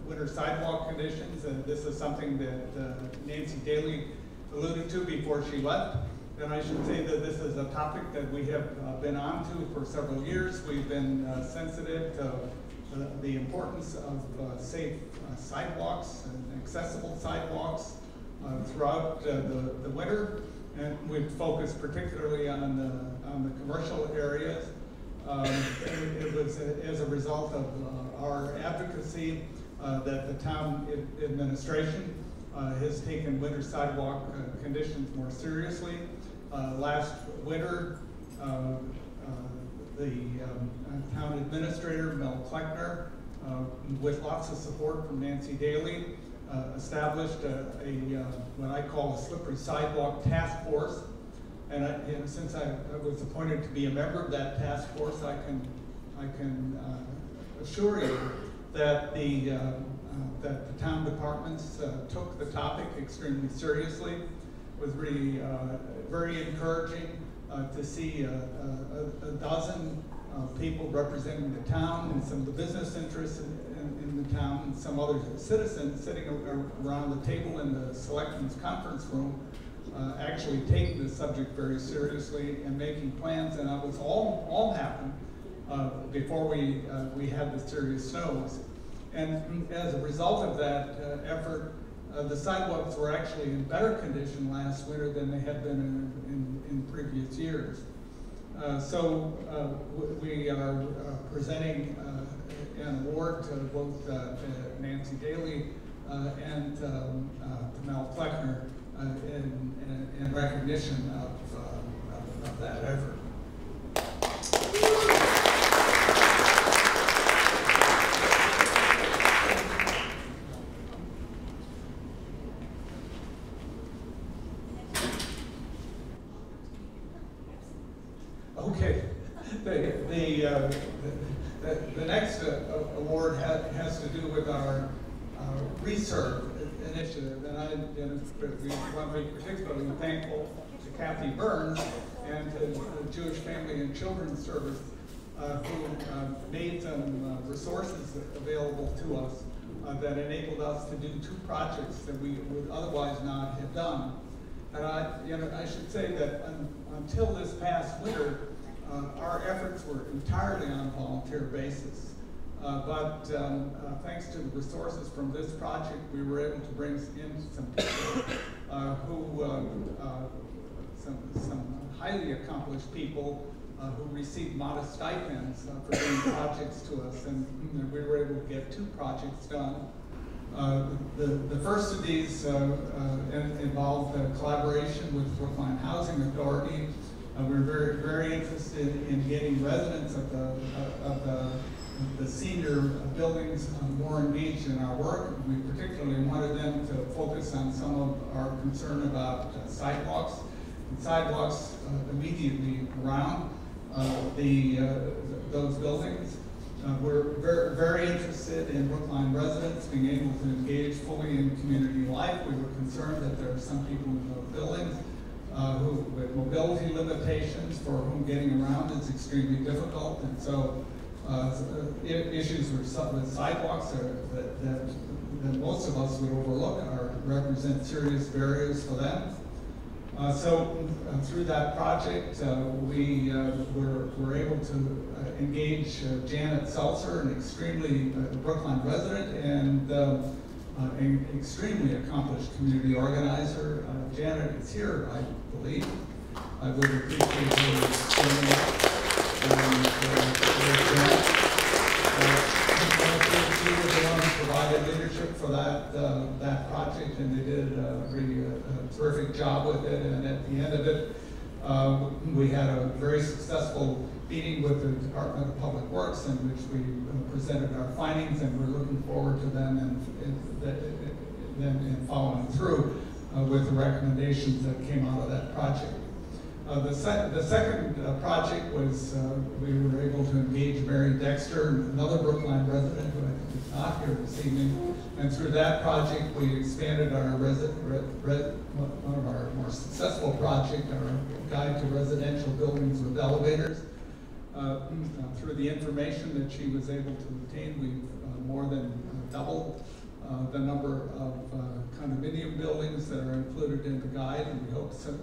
winter sidewalk conditions. And this is something that Nancy Daly alluded to before she left. And I should say that this is a topic that we have been on to for several years. We've been sensitive to the importance of safe sidewalks and accessible sidewalks throughout the winter. And we've focused particularly on the commercial areas. It was as a result of our advocacy that the town administration has taken winter sidewalk conditions more seriously. Last winter, the town administrator, Mel Kleckner, with lots of support from Nancy Daly, established what I call a slippery sidewalk task force. And since I was appointed to be a member of that task force, I can assure you that the town departments took the topic extremely seriously. It was really very encouraging to see a dozen people representing the town and some of the business interests in the town and some other citizens sitting around the table in the selectmen's conference room actually taking the subject very seriously and making plans. And it was all happened before we had the serious snows. And as a result of that effort, the sidewalks were actually in better condition last winter than they had been in previous years. So we are presenting an award to both Nancy Daly and to Mel Kleckner in recognition of that effort. Okay, the next award has to do with our research initiative, and we want to be particularly thankful to Kathy Burns and to the Jewish Family and Children's Service who made some resources available to us that enabled us to do 2 projects that we would otherwise not have done. And I should say that until this past winter, our efforts were entirely on a volunteer basis. But thanks to the resources from this project, we were able to bring in some people some highly accomplished people who received modest stipends for doing projects to us, and we were able to get 2 projects done. The first of these involved collaboration with Brookline Housing Authority. We're very, very interested in getting residents of the senior buildings more engaged in our work. We particularly wanted them to focus on some of our concern about sidewalks. And sidewalks immediately around those buildings. We're very, very interested in Brookline residents being able to engage fully in community life. We were concerned that there are some people in those buildings who with mobility limitations for whom getting around is extremely difficult. And so issues with sidewalks that most of us would overlook represent serious barriers for them. So through that project, we were able to engage Janet Seltzer, an extremely Brookline resident and an extremely accomplished community organizer. Janet is here, I believe. I would appreciate her standing up. She was the one who provided leadership for that project, and they did a really terrific job with it. And at the end of it, we had a very successful meeting with the Department of Public Works in which we presented our findings, and we're looking forward to them and following through. with the recommendations that came out of that project. The second project was we were able to engage Mary Dexter, another Brookline resident who I think is not here this evening. And through that project, we expanded our one of our more successful project, our guide to residential buildings with elevators. Through the information that she was able to obtain, we've more than doubled the number of condominium buildings that are included in the guide, and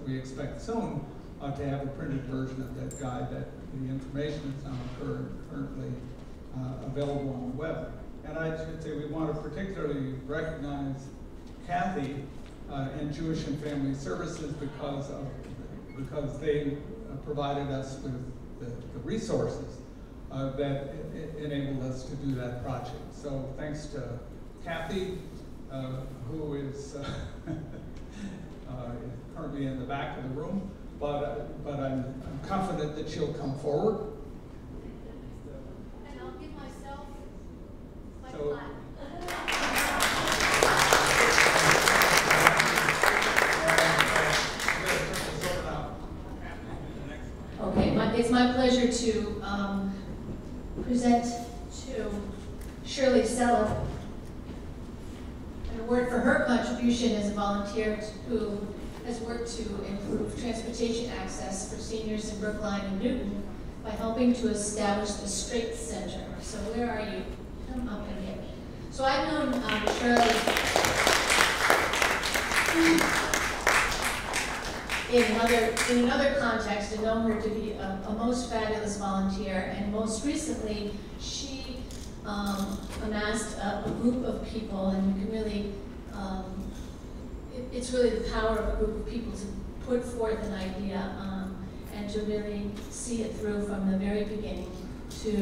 we expect soon to have a printed version of that guide. That the information is now currently available on the web. And I should say we want to particularly recognize Kathy and Jewish and Family Services because they provided us with the resources that enabled us to do that project. So thanks to Kathy, who is currently in the back of the room, but I'm confident that she'll come forward. And I'll give myself my So, okay, it's my pleasure to present to Shirley Sella an award for her contribution as a volunteer who has worked to improve transportation access for seniors in Brookline and Newton by helping to establish the Straits Center. So where are you? Come up and get me. So I've known Shirley in another context and known her to be a most fabulous volunteer, and most recently she amassed a group of people, and you can really it's really the power of a group of people to put forth an idea and to really see it through from the very beginning to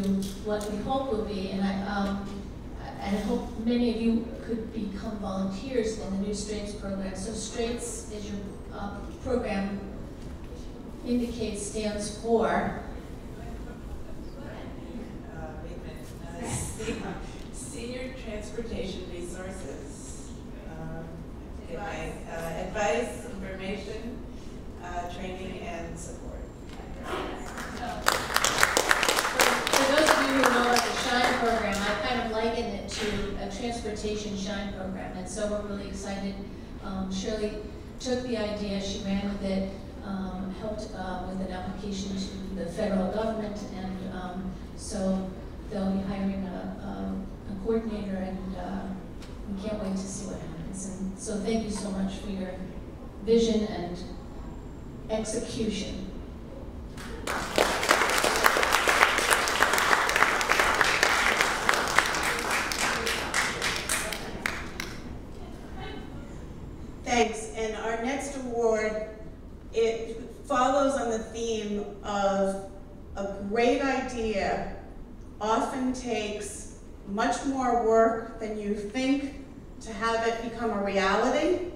what we hope will be. And I hope many of you could become volunteers in the new Straits program. So Straits, as your program indicates, stands for Senior Transportation Resources. Advice, information, training, and support. For those of you who know about the SHINE program, I kind of liken it to a transportation SHINE program, and so we're really excited. Shirley took the idea, she ran with it, helped with an application to the federal government, and so they'll be hiring a coordinator, and we can't wait to see what happens. And so thank you so much for your vision and execution. Thanks. And our next award, it follows on the theme of a great idea often takes much more work than you think to have it become a reality.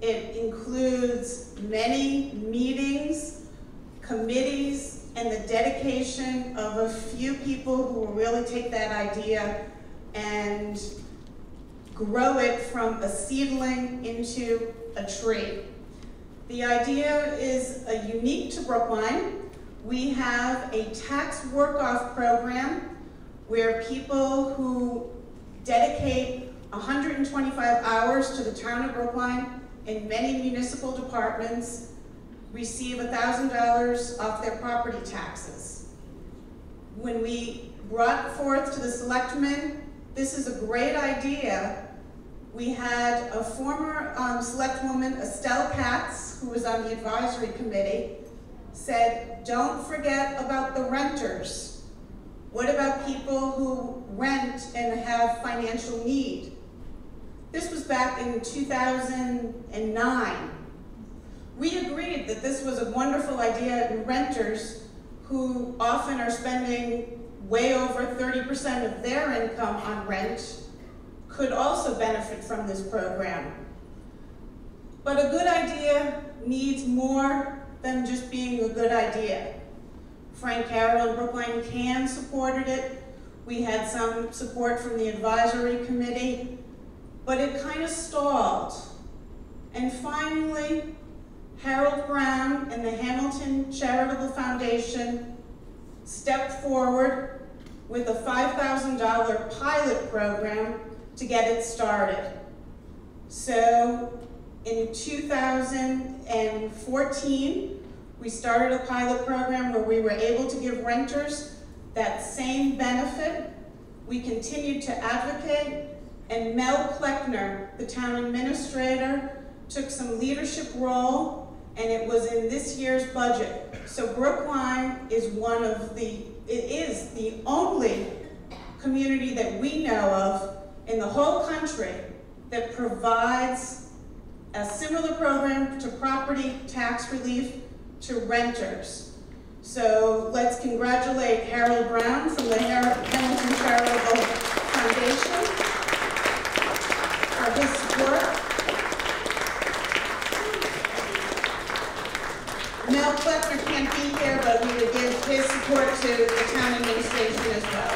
It includes many meetings, committees, and the dedication of a few people who will really take that idea and grow it from a seedling into a tree. The idea is unique to Brookline. We have a tax work-off program where people who dedicate 125 hours to the town of Brookline in many municipal departments receive $1,000 off their property taxes. When we brought forth to the selectmen, this is a great idea. We had a former selectwoman, Estelle Katz, who was on the advisory committee, said, don't forget about the renters. What about people who rent and have financial need? This was back in 2009. We agreed that this was a wonderful idea, and renters, who often are spending way over 30% of their income on rent, could also benefit from this program. But a good idea needs more than just being a good idea. Frank Carroll and Brookline CAN supported it. We had some support from the advisory committee, but it kind of stalled. And finally, Harold Brown and the Hamilton Charitable Foundation stepped forward with a $5,000 pilot program to get it started. So in 2014, we started a pilot program where we were able to give renters that same benefit. We continued to advocate, and Mel Kleckner, the town administrator, took some leadership role, and it was in this year's budget. So Brookline is it is the only community that we know of in the whole country that provides a similar program to property tax relief to renters. So let's congratulate Harold Brown from the Hamilton Charitable Foundation for his support. Mel Kleckner can't be here, but we would give his support to the town administration as well.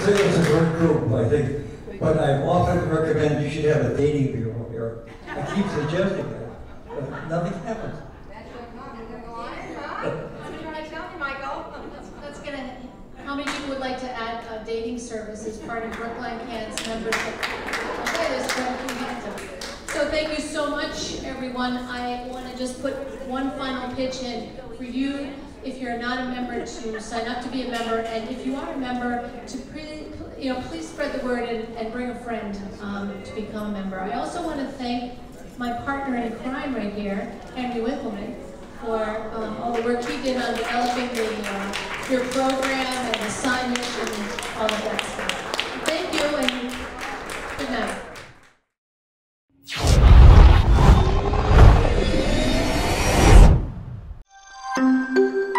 It's a great group, I think, but I've often recommended you should have a dating bureau here. I keep suggesting that, but nothing happens. That's what I'm going to go on, huh? That's what you're trying to tell me, Michael. That's gonna, how many people would like to add a dating service as part of Brookline CAN's membership? Okay, there's quite a few hands up. So thank you so much, everyone. I want to just put one final pitch in for you. If you're not a member, to sign up to be a member, and if you are a member, to please spread the word and bring a friend to become a member. I also want to thank my partner in crime right here, Henry Winkleman, for all the work he did on developing your program and the signage and all of that stuff. Thank you, and good night. Thank you.